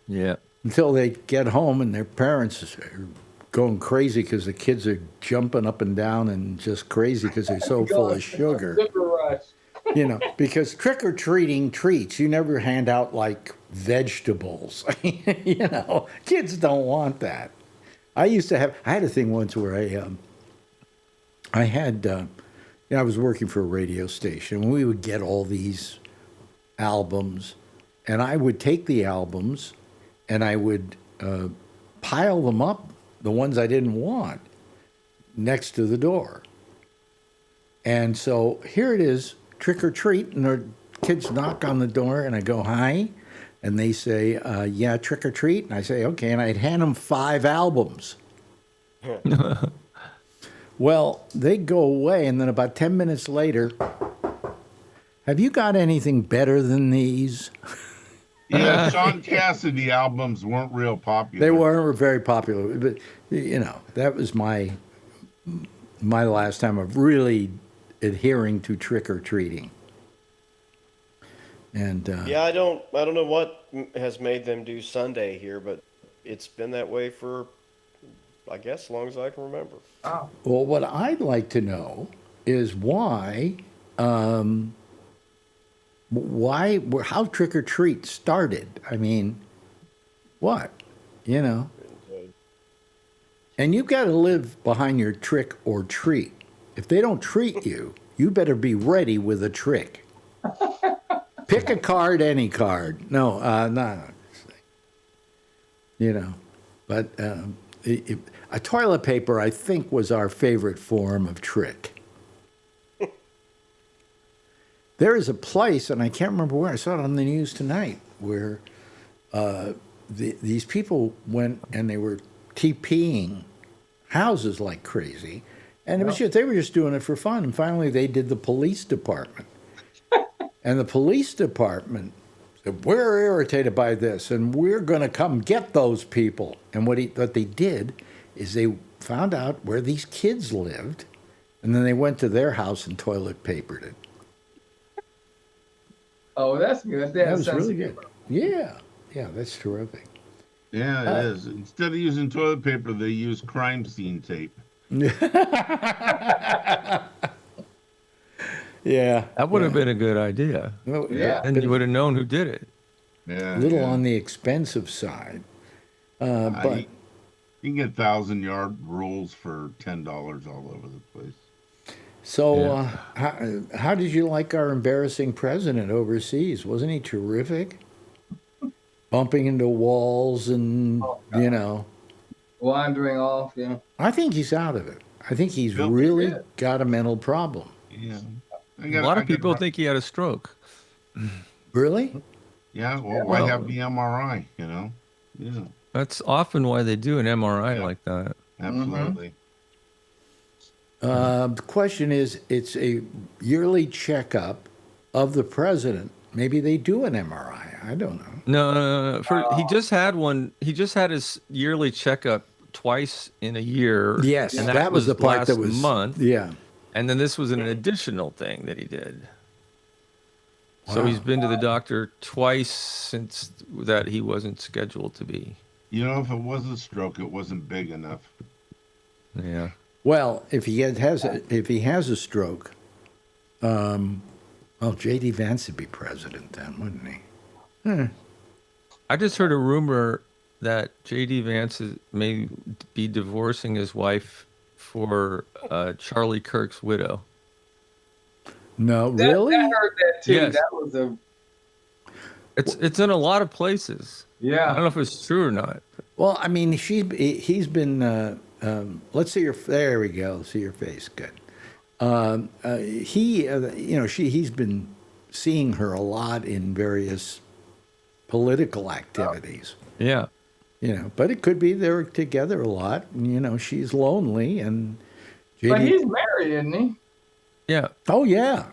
Yeah. until they get home and their parents are going crazy because the kids are jumping up and down and just crazy because they're so full of sugar. Sugar rush. Because trick or treating treats, you never hand out like vegetables. Kids don't want that. I had a thing once where I was working for a radio station, and we would get all these albums, and I would take the albums and I would pile them up, the ones I didn't want, next to the door. And so here it is, trick or treat, and the kids knock on the door, and I go, hi, and they say, yeah, trick or treat, and I say, okay, and I'd hand them 5 albums. Well, they go away, and then about 10 minutes later, have you got anything better than these? Yeah, Sean Cassidy albums weren't real popular. They weren't very popular, but that was my last time of really adhering to trick or treating. And Yeah, I don't know what has made them do Sunday here, but it's been that way for, I guess, as long as I can remember. well, what I'd like to know is how trick or treat started. I mean, what, And you've got to live behind your trick or treat. If they don't treat you, you better be ready with a trick. Pick a card, any card. No, no. But a toilet paper, I think, was our favorite form of trick. There is a place, and I can't remember where, I saw it on the news tonight, where these people went and they were TPing houses like crazy. And it was they were just doing it for fun. And finally, they did the police department. And the police department said, we're irritated by this, and we're going to come get those people. And what they did is they found out where these kids lived, and then they went to their house and toilet papered it. Oh, that's good. That was really good. Yeah, that's terrific. Yeah, it is. Instead of using toilet paper, they use crime scene tape. Yeah. That would have been a good idea. Well, Yeah. And you would have known who did it. Yeah, a little yeah. on the expensive side. But You can get 1,000-yard rules for $10 all over the place. so, how did you like our embarrassing president overseas? Wasn't he terrific? Bumping into walls and, Wandering off, I think he's out of it. I think he's Yep. really got a mental problem. Yeah. A lot of people think he had a stroke. Really? Yeah, well, why have the MRI, Yeah, That's often why they do an MRI Yeah. like that. absolutely. The question is, it's a yearly checkup of the president. Maybe they do an MRI. I don't know. No. He just had one. He just had his yearly checkup twice in a year. Yes, and that was the part that last was month. Yeah. And then this was an additional thing that he did. So he's been to the doctor twice since that he wasn't scheduled to be. If it was a stroke, it wasn't big enough. Yeah. Well, if he has a stroke, J.D. Vance would be president then, wouldn't he? I just heard a rumor that J.D. Vance may be divorcing his wife for Charlie Kirk's widow. No, really? I heard that too. Yes. That was It's in a lot of places. I don't know if it's true or not. Well, I mean, he's been let's see your. There we go. See your face. Good. He's been seeing her a lot in various political activities. Yeah. But it could be they're together a lot. And, she's lonely, and But JD. he's married, isn't he? Yeah. Oh yeah.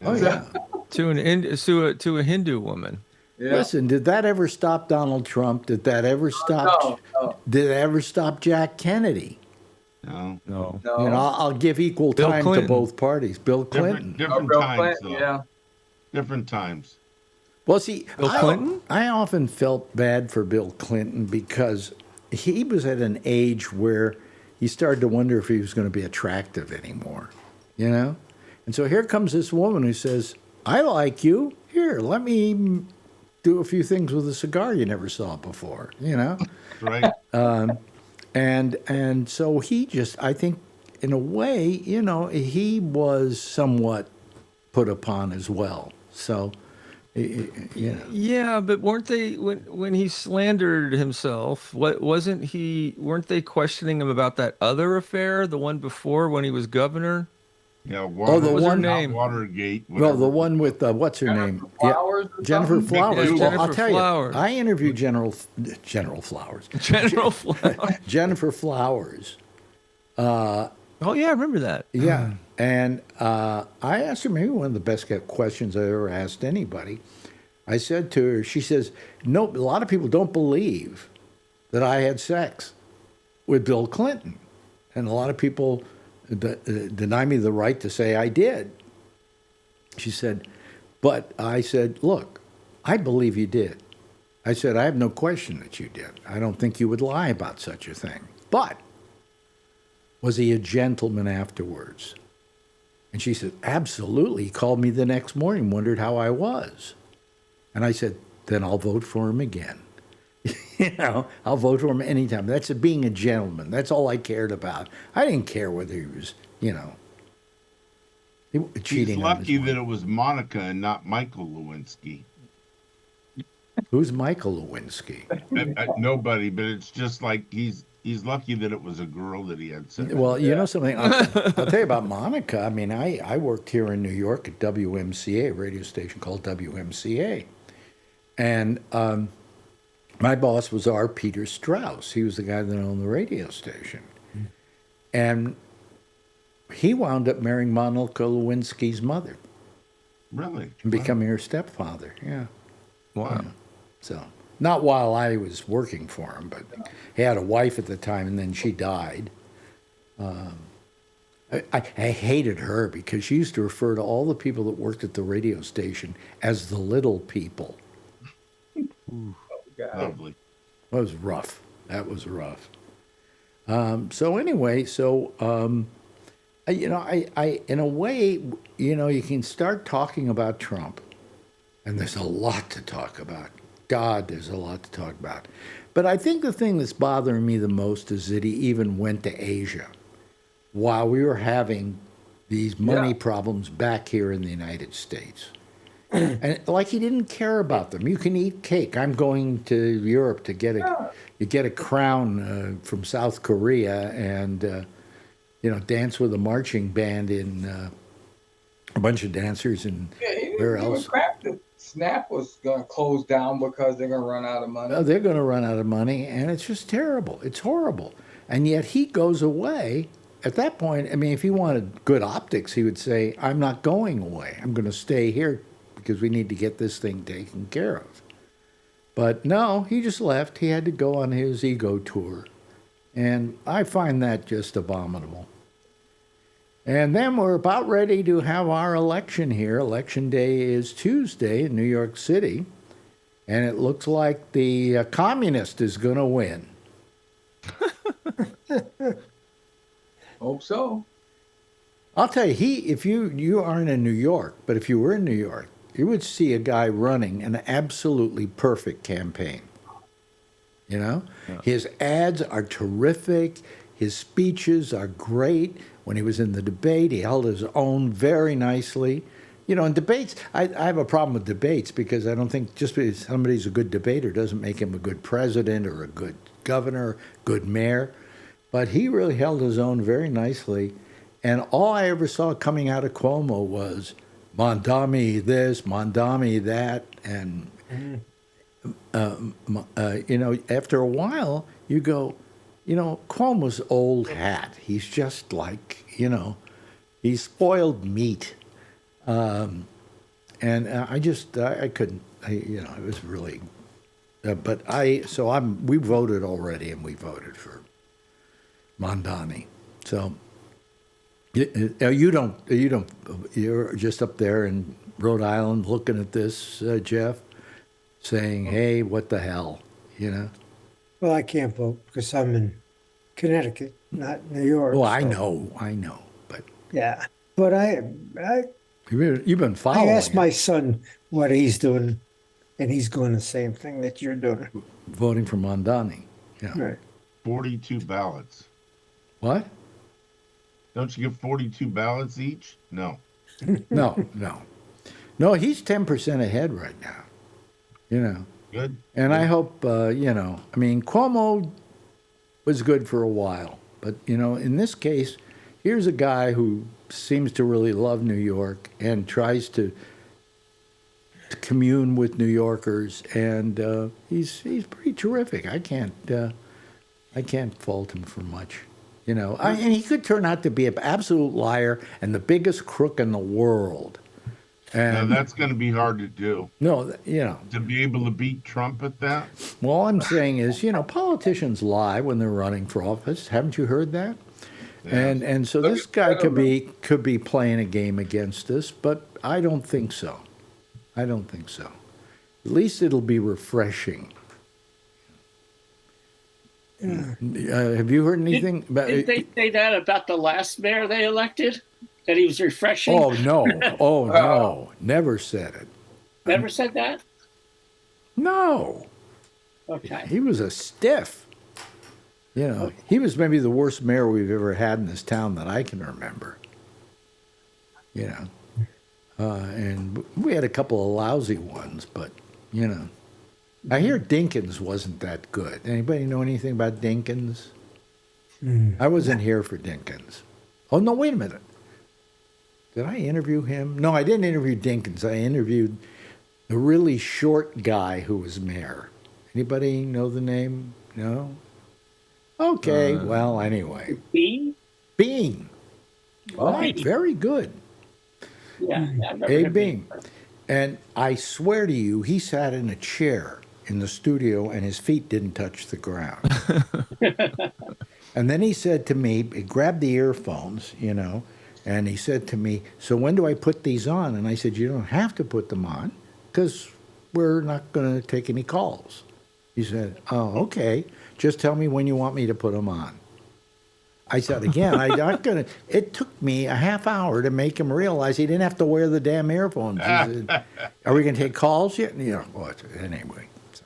Oh yeah. To a Hindu woman. Yeah. Listen, did that ever stop Donald Trump? Did that ever stop? No. Did it ever stop Jack Kennedy? No. No. No. I'll give equal Bill time Clinton. to both parties. Bill Clinton. Different Bill times, Clinton, though. yeah. Different times. Well, see, Bill Clinton? I often felt bad for Bill Clinton because he was at an age where he started to wonder if he was going to be attractive anymore, And so here comes this woman who says, I like you. Here, let me do a few things with a cigar you never saw before, Right. And so he just, I think, in a way, he was somewhat put upon as well. So, Yeah, but weren't they when he slandered himself? Weren't they questioning him about that other affair, the one before when he was governor? Yeah. the What one- was her name? Watergate. well, the whatever. one with, what's her name? Flowers or Jennifer something? Flowers. Yeah, Well, Jennifer I'll tell Flowers. you, I interviewed General Flowers. General Flower. Jennifer Flowers. Oh yeah, I remember that. Yeah. And I asked her maybe one of the best questions I ever asked anybody. I said to her, she says, no, a lot of people don't believe that I had sex with Bill Clinton. And a lot of people deny me the right to say I did. She said, but I said, look, I believe you did. I said, I have no question that you did. I don't think you would lie about such a thing. But was he a gentleman afterwards? And she said, absolutely. He called me the next morning, wondered how I was. And I said, then I'll vote for him again. I'll vote for him anytime. That's being a gentleman. That's all I cared about. I didn't care whether he was, cheating He's on his lucky wife. that it was Monica and not Michael Lewinsky. Who's Michael Lewinsky? Nobody, but it's just like he's lucky that it was a girl that he had sex. Well, you know something? I'll tell you about Monica. I mean, I worked here in New York at WMCA, a radio station called WMCA. And my boss was R. Peter Strauss. He was the guy that owned the radio station. And he wound up marrying Monica Lewinsky's mother Really? and becoming her stepfather. Yeah. Wow. So, not while I was working for him, but he had a wife at the time, and then she died. I hated her because she used to refer to all the people that worked at the radio station as the little people. Lovely. That was rough. That was rough. So anyway, I in a way, you can start talking about Trump, and there's a lot to talk about. God, there's a lot to talk about. But I think the thing that's bothering me the most is that he even went to Asia while we were having these money problems back here in the United States. And like he didn't care about them. You can eat cake. I'm going to Europe to get a crown from South Korea and dance with a marching band in a bunch of dancers and where else? Crap that Snap was going to close down because they're going to run out of money. They're going to run out of money, and it's just terrible. It's horrible. And yet he goes away. At that point, I mean, if he wanted good optics, he would say, I'm not going away. I'm going to stay here because we need to get this thing taken care of. But no, he just left. He had to go on his ego tour. And I find that just abominable. And then we're about ready to have our election here. Election day is Tuesday in New York City. And it looks like the communist is going to win. Hope so. I'll tell you, if you aren't in New York, but if you were in New York, you would see a guy running an absolutely perfect campaign. His ads are terrific. His speeches are great. When he was in the debate, he held his own very nicely. In debates, I have a problem with debates because I don't think just because somebody's a good debater doesn't make him a good president or a good governor, good mayor. but he really held his own very nicely. And all I ever saw coming out of Cuomo was Mondami this, Mondami that, and after a while you go, Cuomo's old hat. He's just like, he's spoiled meat. And I couldn't, it was really, we voted already, and we voted for Mondani. So you're just up there in Rhode Island looking at this, Jeff, saying, hey, what the hell, Well, I can't vote because I'm in Connecticut, not New York. Oh, so, I know, but yeah. But you've been I following asked it. my son what he's doing, and he's doing the same thing that you're doing. Voting for Mondani. Yeah. Right. 42 ballots. What? Don't you get 42 ballots each? No. No, he's 10% ahead right now, Good. And I hope, Cuomo was good for a while. But, in this case, here's a guy who seems to really love New York and tries to commune with New Yorkers. And he's pretty terrific. I can't fault him for much. And he could turn out to be an absolute liar and the biggest crook in the world. Now, And that's going to be hard to do. no, To be able to beat Trump at that? well, all I'm saying is, politicians lie when they're running for office. Haven't you heard that? Yeah. And so this guy could be playing a game against us, but I don't think so. At least it'll be refreshing. Have you heard anything about? Did they say that about the last mayor they elected? That he was refreshing? Oh no, never said it. Never said that? No, Okay. he was a stiff. He was maybe the worst mayor we've ever had in this town that I can remember. And we had a couple of lousy ones, but I hear Dinkins wasn't that good. Anybody know anything about Dinkins? I wasn't here for Dinkins. Oh no, wait a minute. Did I interview him? No, I didn't interview Dinkins. I interviewed the really short guy who was mayor. Anybody know the name? No? Okay, well, anyway. Bean? Bean. Right, very good. Yeah. I remember Abe him Bean. And I swear to you, he sat in a chair in the studio and his feet didn't touch the ground. And then he said to me, he grabbed the earphones, and he said to me, so when do I put these on? And I said, you don't have to put them on because we're not going to take any calls. He said, oh, okay. Just tell me when you want me to put them on. I said, again, I'm not going to. It took me a half hour to make him realize he didn't have to wear the damn earphones. He said, are we going to take calls yet? Anyway. So,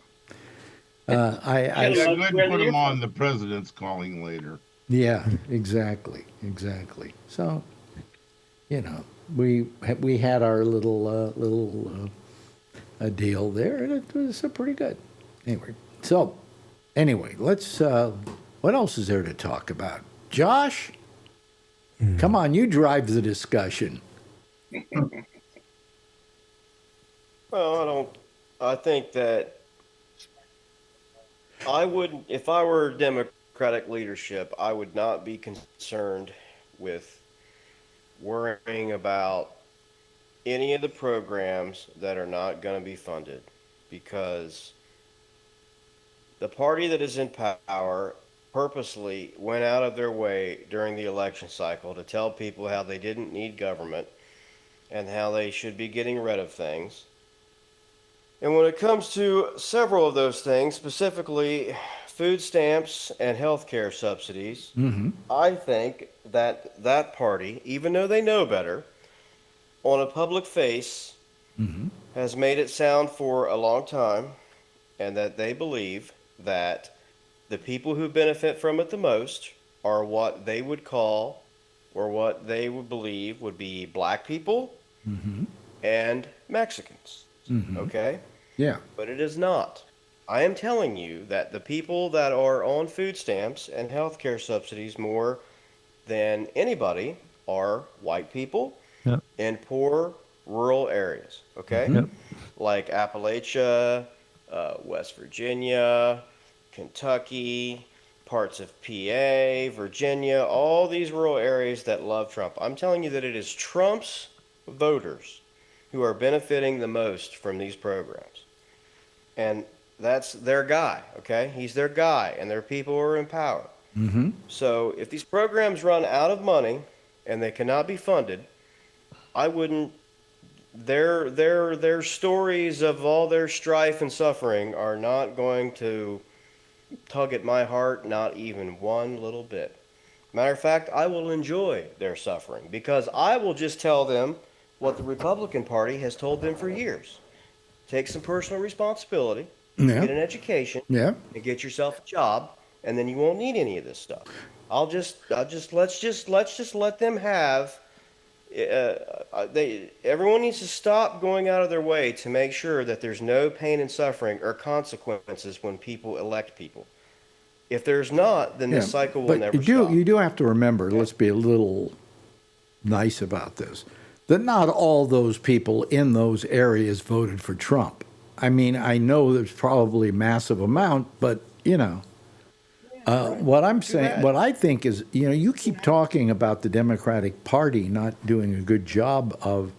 Yeah, go ahead and put them on. The president's calling later. Yeah, exactly. So, we had our little deal there, and it was pretty good. Anyway, let's. What else is there to talk about, Josh? Come on, you drive the discussion. Well, I think that I wouldn't, if I were Democratic leadership, I would not be concerned with worrying about any of the programs that are not going to be funded, because the party that is in power purposely went out of their way during the election cycle to tell people how they didn't need government and how they should be getting rid of things. And when it comes to several of those things, specifically food stamps and health care subsidies, I think that that party, even though they know better, on a public face, has made it sound for a long time, and that they believe that the people who benefit from it the most are what they would call, or what they would believe would be, black people and Mexicans. Okay? Yeah. But it is not. I am telling you that the people that are on food stamps and health care subsidies more than anybody are white people Yep. in poor rural areas, okay? Mm-hmm. Yep. Like Appalachia, West Virginia, Kentucky, parts of PA, Virginia, all these rural areas that love Trump. I'm telling you that it is Trump's voters who are benefiting the most from these programs. And that's their guy, okay? He's their guy, and their people are in power. Mm-hmm. So if these programs run out of money and they cannot be funded, I wouldn't. Their stories of all their strife and suffering are not going to tug at my heart, not even one little bit. Matter of fact, I will enjoy their suffering because I will just tell them what the Republican Party has told them for years. Take some personal responsibility, Yeah. get an education, Yeah. and get yourself a job, and then you won't need any of this stuff. Let's just let them have. Everyone needs to stop going out of their way to make sure that there's no pain and suffering or consequences when people elect people. If there's not, then this cycle will but never you stop. do have to remember, let's be a little nice about this, that not all those people in those areas voted for Trump. I mean, I know there's probably a massive amount, but, you know, what I'm saying, bad. what I think is, you know, you keep talking about the Democratic Party not doing a good job of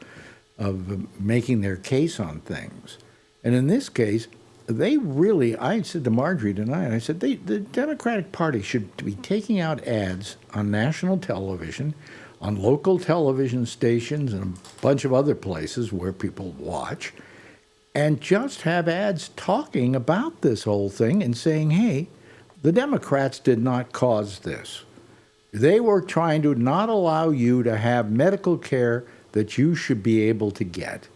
making their case on things. And in this case, they really, I said to Marjorie tonight, I said, the Democratic Party should be taking out ads on national television, on local television stations, and a bunch of other places where people watch, and just have ads talking about this whole thing and saying, hey, the Democrats did not cause this. They were trying to not allow you to have medical care that you should be able to get,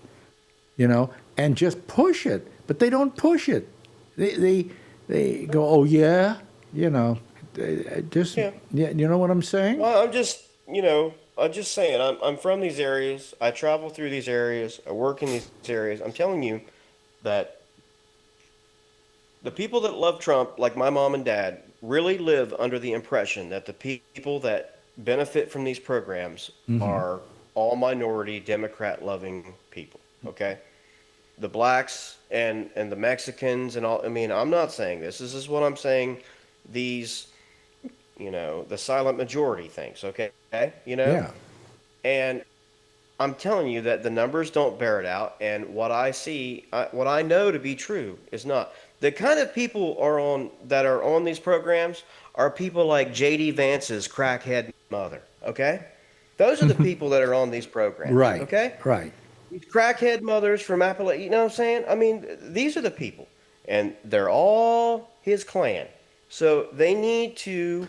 you know, and just push it. But they don't push it. They go, oh yeah, you know, just Yeah. you know what I'm saying? Well, I'm just saying, I'm from these areas. I travel through these areas. I work in these areas. I'm telling you that the people that love Trump, like my mom and dad, really live under the impression that the people that benefit from these programs are all minority, Democrat loving people. Okay? The blacks and the Mexicans and all. I mean, I'm not saying this. This is what I'm saying. These, the silent majority thinks. Okay? Yeah. And I'm telling you that the numbers don't bear it out, and what I see, what I know to be true, is not. The kind of people that are on these programs are people like J.D. Vance's crackhead mother. Okay, those are the people that are on these programs. Right. Okay. Right. These crackhead mothers from Appalachia. You know what I'm saying? I mean, these are the people, and they're all his clan. So they need to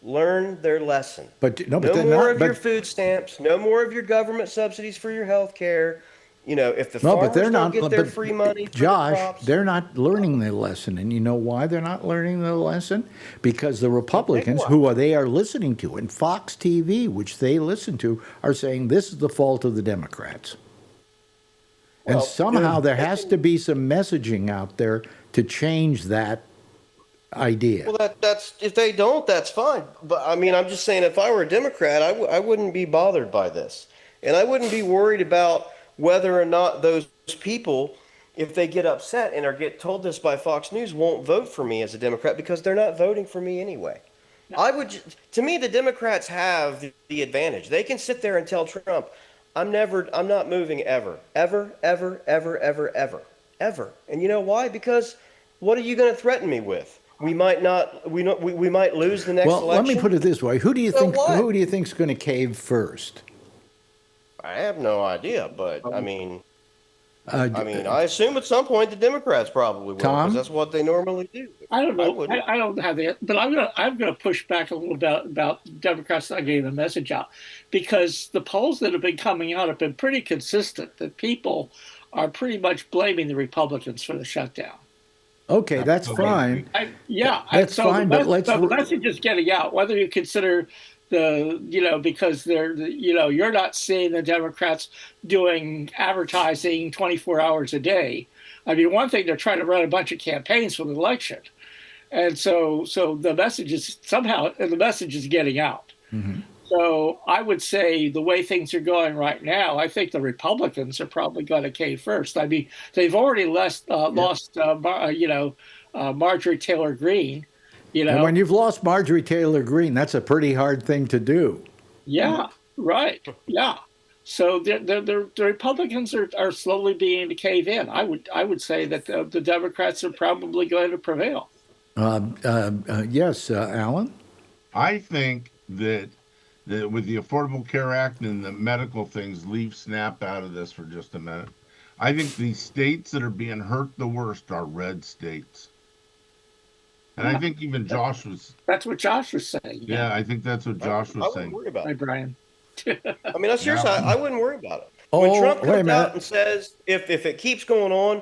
learn their lesson. But no, no but they're more not. of your But food stamps. No more of your government subsidies for your health care. If the no, farmers but they're don't not. get their But free money for Josh, the crops, they're not learning their lesson, and you know why they're not learning their lesson? Because the Republicans, they are listening to, and Fox TV, which they listen to, are saying this is the fault of the Democrats. And Well, somehow there they has can- to be some messaging out there to change that idea. well, that's if they don't, that's fine. But I mean, I'm just saying, if I were a Democrat, I wouldn't be bothered by this, and I wouldn't be worried about whether or not those people, if they get upset and or get told this by Fox News, won't vote for me as a Democrat because they're not voting for me anyway. To me, the Democrats have the advantage. They can sit there and tell Trump, I'm not moving ever, ever, ever, ever, ever, ever, ever. And you know why? Because what are you going to threaten me with? We might lose the next Well, let election. me put it this way: Who do you So think? what? Who do you think's going to cave first? I have no idea, but I mean, I assume at some point the Democrats probably will, Tom? because that's what they normally do. I don't know. wouldn't. I don't have the, but I'm gonna push back a little bit about Democrats not getting the message out, because the polls that have been coming out have been pretty consistent that people are pretty much blaming the Republicans for the shutdown. Okay, that's fine. That's fine, but the message is getting out. Whether you consider because you're not seeing the Democrats doing advertising 24 hours a day, I mean, one thing, they're trying to run a bunch of campaigns for the election. And so the message is the message is getting out. Mm-hmm. So I would say the way things are going right now, I think the Republicans are probably going to cave first. I mean, they've already lost Marjorie Taylor Greene. And when you've lost Marjorie Taylor Greene, that's a pretty hard thing to do. Yeah, right. Yeah. So the Republicans are slowly beginning to cave in. I would say that the Democrats are probably going to prevail. Yes, Alan? I think that with the Affordable Care Act and the medical things, leave SNAP out of this for just a minute. I think the states that are being hurt the worst are red states. And I think even Josh was. That's what Josh was saying. Yeah, I think that's what Josh was saying. I wouldn't worry about Hi, it. Brian. I mean, seriously, I wouldn't worry about it. Oh, When Trump wait a comes minute. out and says, if it keeps going on,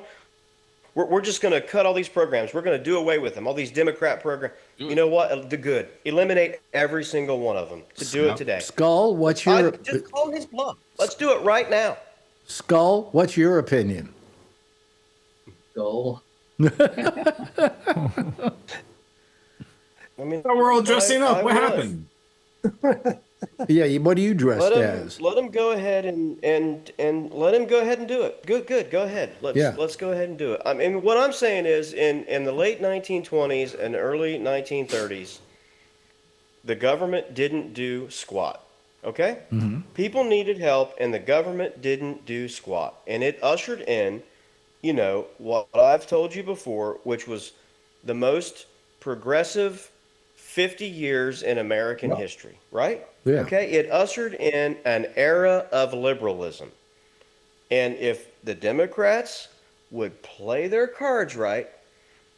we're just going to cut all these programs. We're going to do away with them. All these Democrat programs. You know what? The good. Eliminate every single one of them. To do it today. Skull, what's your Just call his bluff. Let's do it right now. Skull? What's your opinion? Skull. I mean, we're all dressing up. I What would. happened? Yeah, what are you dressed Let as? him go ahead and let him go ahead and do it. Good. Go ahead. Let's go ahead and do it. I mean, what I'm saying is, in the late 1920s and early 1930s, the government didn't do squat. Okay? Mm-hmm. People needed help, and the government didn't do squat, and it ushered in, what I've told you before, which was the most progressive 50 years in American history, right? Yeah. Okay, it ushered in an era of liberalism. And if the Democrats would play their cards right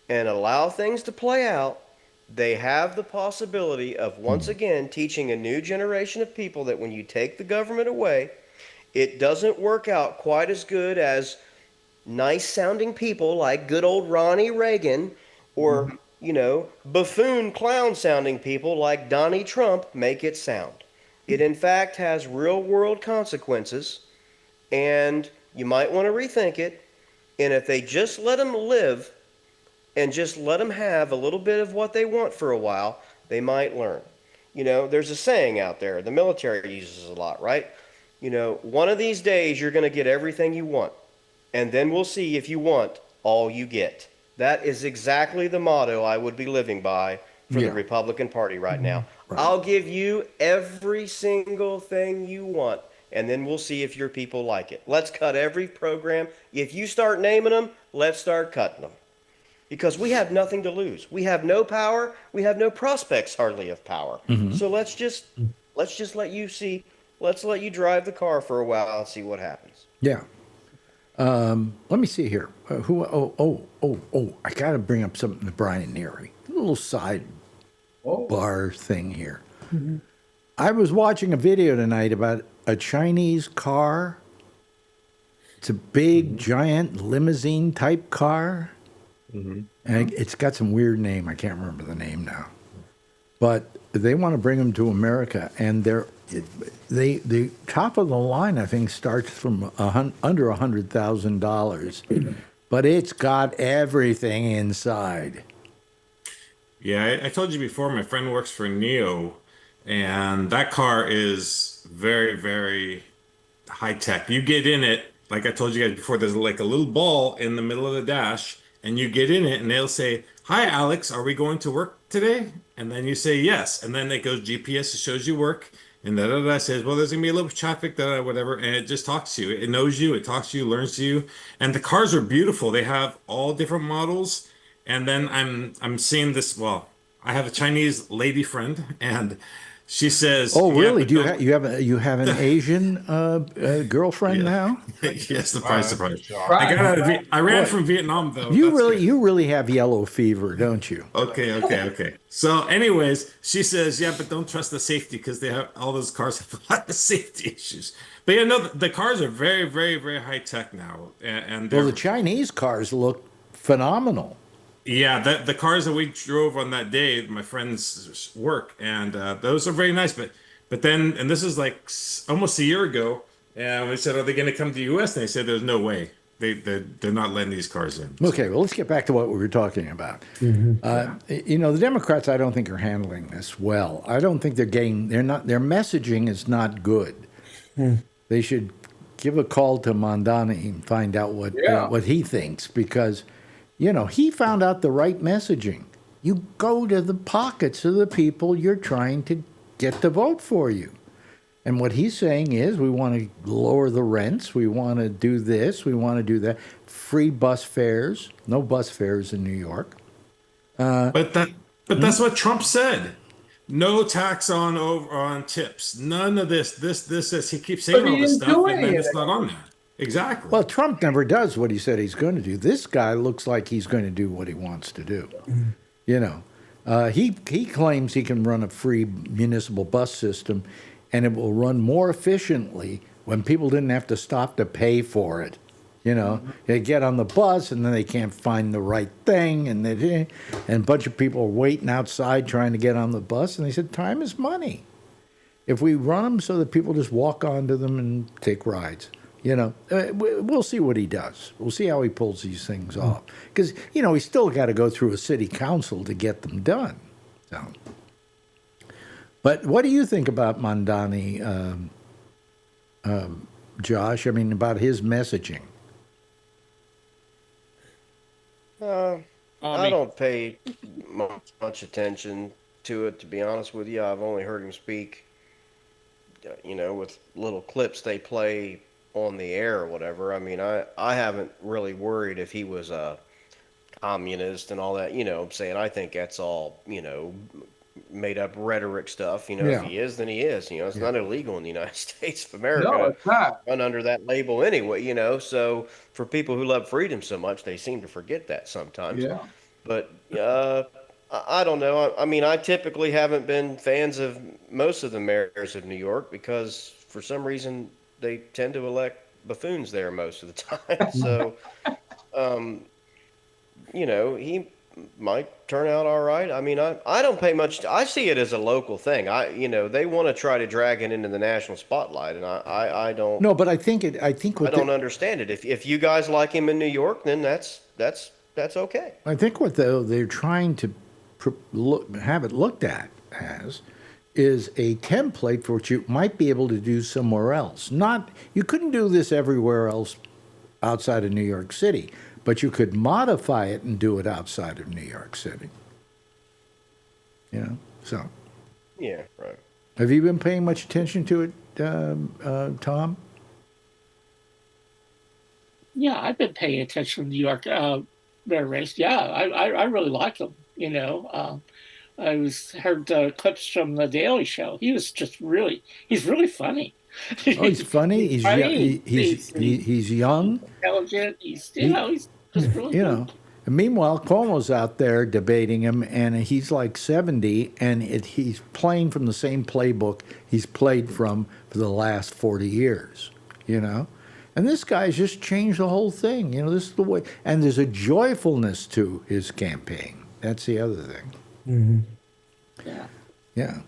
and allow things to play out, they have the possibility of once again teaching a new generation of people that when you take the government away, it doesn't work out quite as good as nice sounding people like good old Ronnie Reagan or buffoon clown sounding people like Donnie Trump make it sound. It in fact has real world consequences, and you might want to rethink it. And if they just let them live and just let them have a little bit of what they want for a while, they might learn. There's a saying out there, the military uses a lot, right? One of these days you're going to get everything you want, and then we'll see if you want all you get. That is exactly the motto I would be living by for the Republican Party right now. Right. I'll give you every single thing you want, and then we'll see if your people like it. Let's cut every program. If you start naming them, let's start cutting them. Because we have nothing to lose. We have no power. We have no prospects hardly of power. Mm-hmm. So let's just let you see. Let's let you drive the car for a while and see what happens. Yeah. Let me see here. I got to bring up something to Brian Neary. A little side bar thing here. Mm-hmm. I was watching a video tonight about a Chinese car. It's a big, giant limousine type car. Mm-hmm. And it's got some weird name. I can't remember the name now. But they want to bring them to America, and the top of the line, I think, starts from under $100,000, but it's got everything inside. Yeah, I told you before, my friend works for Neo, and that car is very, very high tech. You get in it, like I told you guys before, there's like a little ball in the middle of the dash, and you get in it, and they'll say, "Hi, Alex, are we going to work today?" And then you say yes, and then it goes GPS, it shows you work, and says, well, there's gonna be a little traffic, whatever, and it just talks to you. It knows you, it talks to you, learns to you, and the cars are beautiful. They have all different models, and then I'm seeing this. Well, I have a Chinese lady friend, and she says, Oh, really? but Do don't- you have an Asian girlfriend now? Yes, surprise. Right. I ran from Vietnam though. You That's good. you really have yellow fever, don't you? Okay. So, anyways, she says, yeah, but don't trust the safety because they have all those cars have a lot of safety issues. But yeah, no, the cars are very, very, very high tech now, and Well, they're, the Chinese cars look phenomenal. yeah, the cars that we drove on that day, my friend's work, and those are very nice. But then, and this is like almost a year ago, and we said, are they going to come to the U.S.? And they said, there's no way. they're not letting these cars in. Okay, well, let's get back to what we were talking about. The Democrats, I don't think, are handling this well. I don't think their messaging is not good. They should give a call to Mondani and find out what he thinks, because, he found out the right messaging. You go to the pockets of the people you're trying to get to vote for you. And what he's saying is, we want to lower the rents, we want to do this, we want to do that. Free bus fares, no bus fares in New York. But that's what Trump said. No tax on tips. None of this. He keeps saying all this stuff, and then it's not on there. Exactly. Well, Trump never does what he said he's going to do. This guy looks like he's going to do what he wants to do. He claims he can run a free municipal bus system, and it will run more efficiently when people didn't have to stop to pay for it. They get on the bus and then they can't find the right thing, and a bunch of people are waiting outside trying to get on the bus. And they said, time is money. If we run them so that people just walk onto them and take rides, we'll see what he does. We'll see how he pulls these things off. Because, he's still got to go through a city council to get them done. So. But what do you think about Mondani, Josh? I mean, about his messaging? I don't pay much attention to it, to be honest with you. I've only heard him speak, with little clips they play on the air or whatever. I mean, I haven't really worried if he was a communist and all that. I'm saying I think that's all, made up rhetoric stuff. If he is, then he is. It's not illegal in the United States of America. No, it's not. Run under that label anyway. So for people who love freedom so much, they seem to forget that sometimes. Yeah. But I don't know. I mean, I typically haven't been fans of most of the mayors of New York because for some reason they tend to elect buffoons there most of the time. So, he might turn out all right. I mean, I don't pay much. I see it as a local thing. They want to try to drag it into the national spotlight, and I don't. No, but I don't understand it. If you guys like him in New York, then that's okay. I think what they're trying to have it looked at as is a template for what you might be able to do somewhere else. You couldn't do this everywhere else outside of New York City, but you could modify it and do it outside of New York City. So. Yeah, right. Have you been paying much attention to it, Tom? Yeah, I've been paying attention to New York mayor race. Yeah, I really like him. I heard clips from the Daily Show. He's really funny. Oh, he's funny. He's young. Intelligent. He's just really good. And meanwhile, Cuomo's out there debating him, and he's like 70, and he's playing from the same playbook he's played from for the last 40 years. And this guy's just changed the whole thing. This is the way. And there's a joyfulness to his campaign. That's the other thing. Mm-hmm. Yeah. Yeah.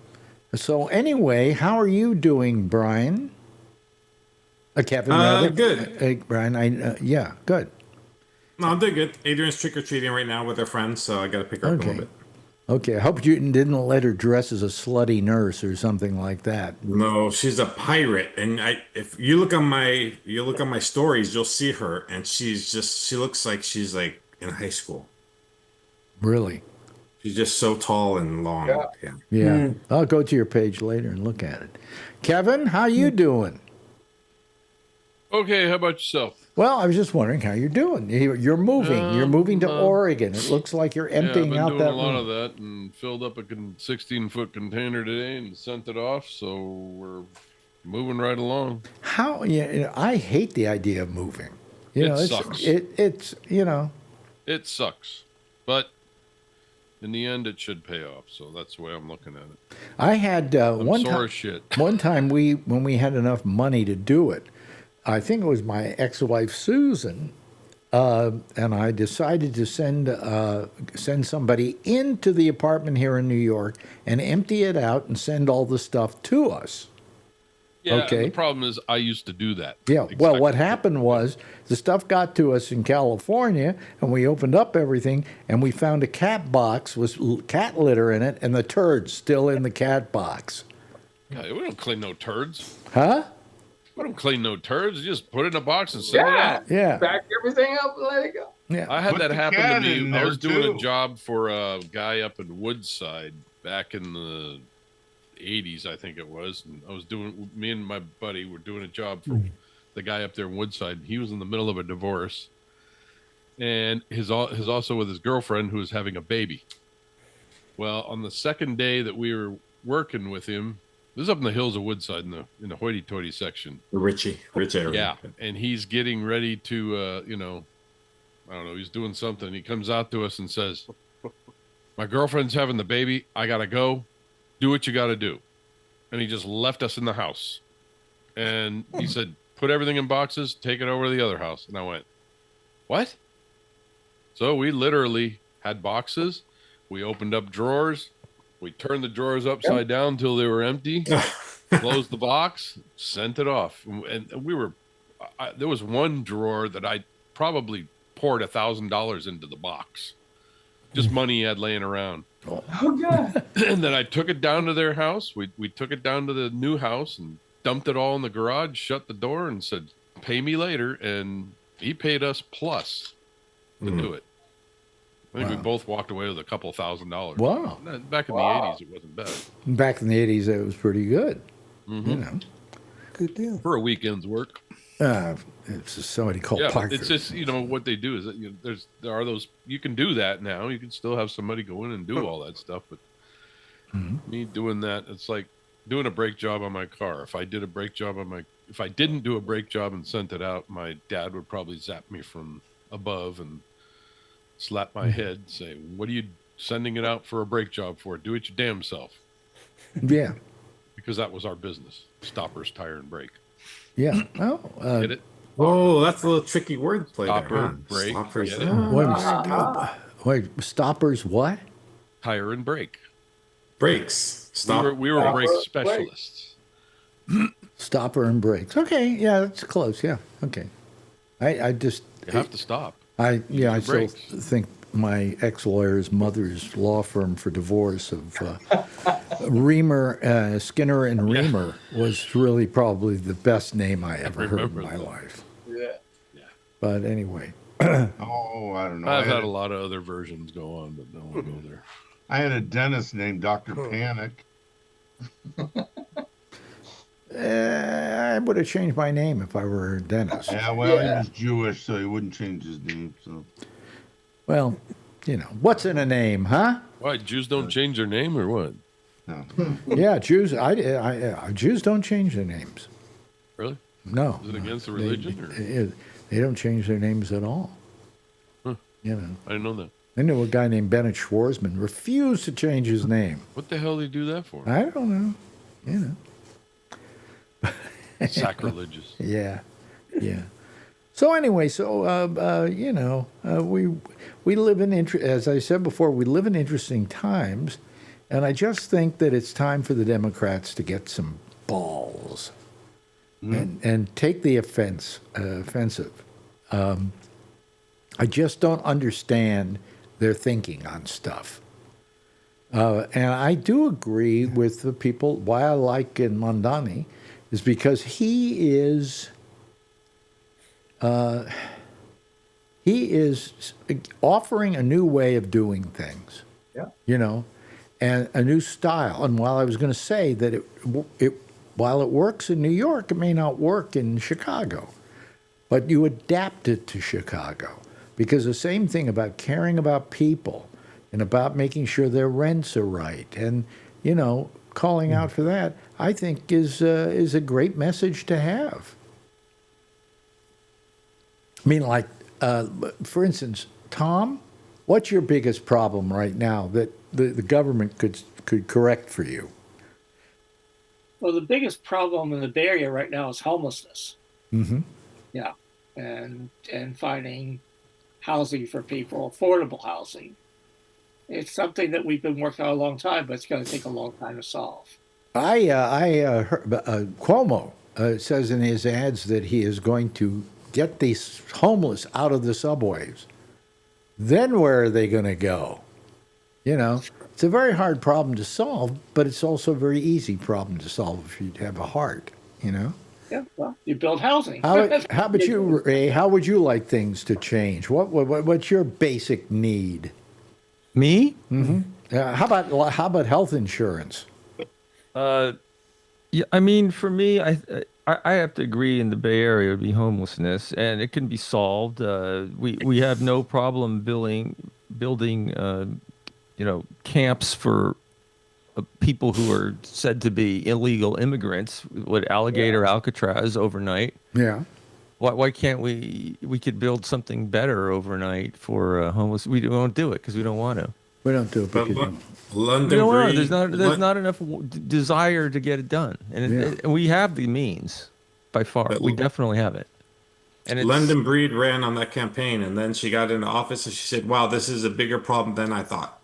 So anyway, how are you doing, Brian? Kevin, rather. Good. Brian, yeah, good. No, I'm doing good. Adrian's trick-or-treating right now with her friends, so I got to pick her up a little bit. Okay, I hope you didn't let her dress as a slutty nurse or something like that. No, she's a pirate, and if you look on my stories, you'll see her, and she looks like she's like in high school. Really? She's just so tall and long. Yeah. I'll go to your page later and look at it. Kevin, how you doing? Okay, how about yourself? Well, I was just wondering how you're doing. You're moving. You're moving to Oregon. It looks like you're emptying out that room. I've been doing a lot of that and filled up a 16-foot container today and sent it off, so we're moving right along. How? I hate the idea of moving. It sucks. It sucks, but in the end, it should pay off. So that's the way I'm looking at it. I had one time when we had enough money to do it. I think it was my ex-wife Susan, and I decided to send somebody into the apartment here in New York and empty it out and send all the stuff to us. Yeah, Okay. the problem is I used to do that. Yeah. Well, what Exactly. happened was the stuff got to us in California, and we opened up everything, and we found a cat box with cat litter in it, and the turds still in the cat box. Yeah, we don't clean no turds. Huh? We don't clean no turds. You just put it in a box and send it out. Yeah. Back everything up and let it go. Yeah. I had Put that the happen to cat me. in I there, was doing too. a job for a guy up in Woodside back in the 80s, I think it was. And me and my buddy were doing a job for the guy up there in Woodside. He was in the middle of a divorce, and his also with his girlfriend who was having a baby. Well, on the second day that we were working with him, this is up in the hills of Woodside in the hoity-toity section. The rich area. Yeah, and he's getting ready to, I don't know, he's doing something. He comes out to us and says, "My girlfriend's having the baby. I gotta go. Do what you gotta do." And he just left us in the house. And he said, "Put everything in boxes, take it over to the other house." And I went, "What?" So we literally had boxes. We opened up drawers. We turned the drawers upside down until they were empty. Closed the box, sent it off. And we were, there was one drawer that I probably poured $1,000 into the box. Just money he had laying around. Oh, God. And then I took it down to their house. We took it down to the new house and dumped it all in the garage, shut the door, and said, "Pay me later." And he paid us plus to do it. I think we both walked away with a couple $1,000. Wow. Back in the 80s, it wasn't bad. Back in the 80s, it was pretty good. You know. Good deal. For a weekend's work. It's just somebody called Yeah, Parker. it's just, what they do is that there are those, you can do that now. You can still have somebody go in and do all that stuff. But me doing that, it's like doing a brake job on my car. If I didn't do a brake job and sent it out, my dad would probably zap me from above and slap my head, say, "What are you sending it out for a brake job for? Do it your damn self." Yeah. Because that was our business. Stoppers, tire, and brake. Yeah. Oh, Get it? Oh, that's a little tricky wordplay Stopper, there. Huh? brake, Stoppers. get it? wait, stoppers what? Tire and brake. Brakes. Stop. We were brake specialists. Stopper and brakes. Okay, yeah, that's close. Yeah, okay. I just You have to stop. I still brakes. think my ex-lawyer's mother's law firm for divorce of Reamer, Skinner and Reamer was really probably the best name I ever heard in my life. Yeah. But anyway, Oh, I don't know. I've had a lot of other versions go on, but don't want to go there. I had a dentist named Dr. Panic. I would have changed my name if I were a dentist. Yeah, well, he was Jewish, so he wouldn't change his name. So Well, what's in a name, huh? Why, Jews don't change their name or what? no. Yeah, Jews. Jews don't change their names. Really? No. Is it against the religion? Or? They don't change their names at all. Huh. You know. I didn't know that. I knew a guy named Bennett Schwarzman refused to change his name. What the hell did he do that for? I don't know. Sacrilegious. Yeah. So anyway, we live in as I said before, we live in interesting times, and I just think that it's time for the Democrats to get some balls and take the offensive. I just don't understand their thinking on stuff. And I do agree with the people. Why I like Mondani is because he is offering a new way of doing things. Yeah. And a new style. And while I was going to say that while it works in New York, it may not work in Chicago. But you adapt it to Chicago. Because the same thing about caring about people and about making sure their rents are right and, calling out for that, I think is a great message to have. I mean, like, for instance, Tom, what's your biggest problem right now that the government could correct for you? Well, the biggest problem in the Bay Area right now is homelessness. Mm-hmm. Yeah, and finding housing for people, affordable housing. It's something that we've been working on a long time, but it's going to take a long time to solve. Cuomo says in his ads that he is going to get these homeless out of the subways. Then where are they going to go? You know, it's a very hard problem to solve, but it's also a very easy problem to solve if you have a heart, you know? Yeah, well, you build housing. How about you, Ray? How would you like things to change? What's your basic need? Me? How about health insurance? Yeah, I mean, for me, I have to agree. In the Bay Area, it would be homelessness, and it can be solved. We have no problem building camps for people who are said to be illegal immigrants. With Alligator, Alcatraz overnight. Yeah. Why can't we could build something better overnight for homeless? We won't do it because we don't want to. We don't do it But because London We don't want Breed. to. There's not enough desire to get it done, and we have the means by far. But We definitely have it. And it's, London Breed ran on that campaign, and then she got into office and she said, "Wow, this is a bigger problem than I thought."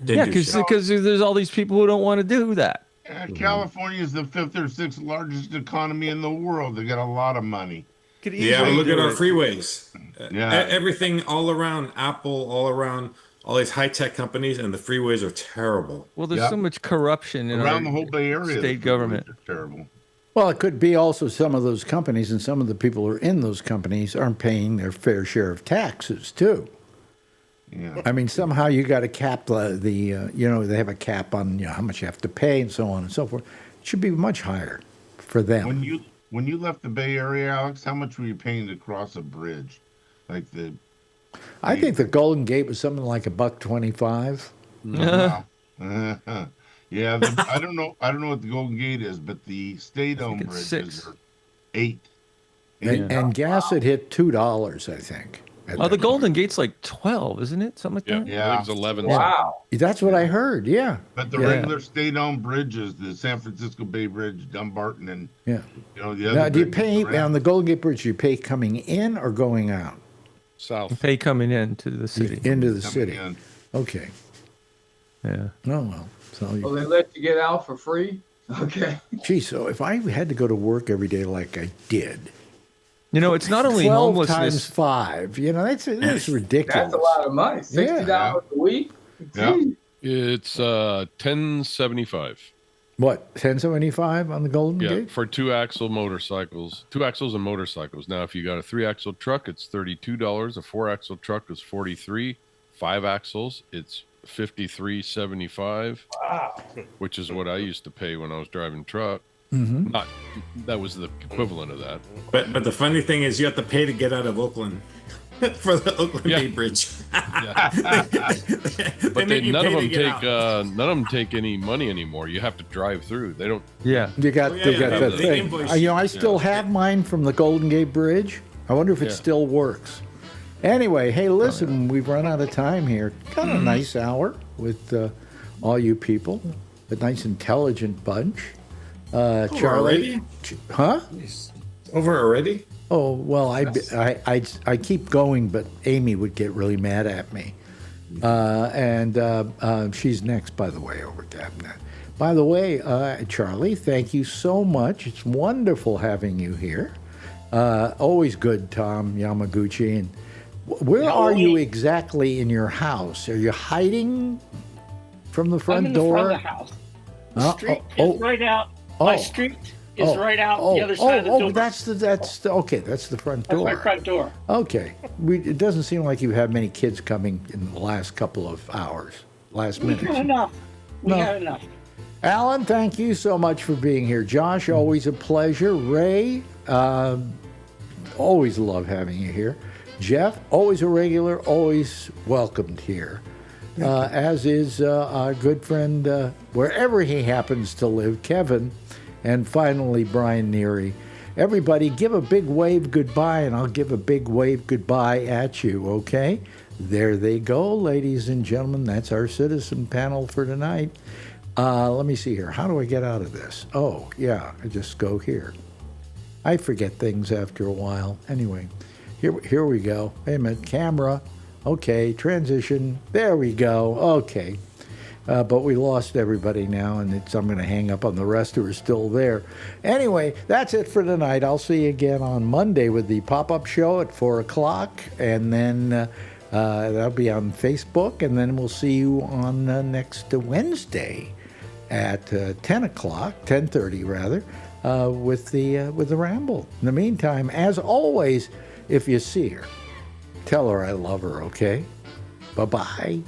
Didn't do shit. because there's all these people who don't want to do that. California is the 5th or 6th largest economy in the world. They got a lot of money. Could Yeah, but easily look at do our it. freeways. Yeah. Everything all around Apple, all around all these high tech companies, and the freeways are terrible. Well, there's Yep. so much corruption in Around the our whole Bay Area, the state freeways government. are terrible. well, it could be also some of those companies and some of the people who are in those companies aren't paying their fair share of taxes too. Yeah. I mean, somehow you got to cap they have a cap on how much you have to pay and so on and so forth. It should be much higher for them. When you left the Bay Area, Alex, how much were you paying to cross a bridge? Like the I think the Golden Gate was something like $1.25. wow. Yeah, I don't know what the Golden Gate is, but the state-owned it's bridges 6. are 8. And gas had hit $2, I think. at Oh, that the point. Golden Gate's like 12, isn't it? Something like Yeah, that. Yeah. I think it's 11. Wow. That's what I heard. Yeah. But the Yeah. regular state-owned bridges, the San Francisco Bay Bridge, Dumbarton, and Yeah. the other Now, do you bridges pay around- on the Golden Gate Bridge? Do you pay coming in or going out South. Pay coming into the city. into the coming city? in. Okay. Yeah. Oh well. So, Well, they let you get out for free? Okay. gee, so if I had to go to work every day like I did, You know, it's not only 12 homelessness. times 5, that's ridiculous. That's a lot of money. $60 a week? Yeah. Gee. It's 1075. What, 1075 on the Golden Yeah, Gate? for 2-axle motorcycles, 2 axles and motorcycles. Now, if you got a 3-axle truck, it's $32. A 4-axle truck is $43. 5 axles, it's $53.75. Wow. Which is what I used to pay when I was driving truck. Mm-hmm. Not that was the equivalent of that. But the funny thing is, you have to pay to get out of Oakland for the Oakland Yeah. Bay Bridge. But make you none of pay to them get take out. none of them take any money anymore. You have to drive through. They don't. Yeah. You got, Oh, yeah, they yeah, got yeah, that they thing. invoice I still have mine from the Golden Gate Bridge. I wonder if it Yeah. still works. Anyway, hey, listen, we've run out of time here. Got a nice hour with all you people. A nice, intelligent bunch. Charlie, already? Huh? Over already? Oh well, I keep going, but Amy would get really mad at me. And she's next, by the way, over Cabinet. By the way, Charlie, thank you so much. It's wonderful having you here. Always good, Tom Yamaguchi. And where are you exactly in your house? Are you hiding from the front I'm in the door? front of the house. The Oh, street oh, is right out. oh. My street is Oh, right out oh, the other side of the door. that's the okay. That's the front That's door. my front door. Okay. It doesn't seem like you have many kids coming in the last couple of hours, last We had minute. enough. We No. had enough. Alan, thank you so much for being here. Josh, always a pleasure. Ray, always love having you here. Jeff, always a regular, always welcomed here. As is our good friend, wherever he happens to live, Kevin, and finally Brian Neary. Everybody, give a big wave goodbye, and I'll give a big wave goodbye at you, okay? There they go, ladies and gentlemen. That's our citizen panel for tonight. Let me see here. How do I get out of this? Oh, yeah, I just go here. I forget things after a while. Anyway, here we go. Wait a minute, camera. Okay, transition. There we go. Okay. But we lost everybody now, and I'm going to hang up on the rest who are still there. Anyway, that's it for tonight. I'll see you again on Monday with the pop-up show at 4 o'clock, and then that'll be on Facebook, and then we'll see you on next Wednesday at 10 o'clock, 10:30 rather, with the Ramble. In the meantime, as always, if you see her, tell her I love her, okay? Bye-bye.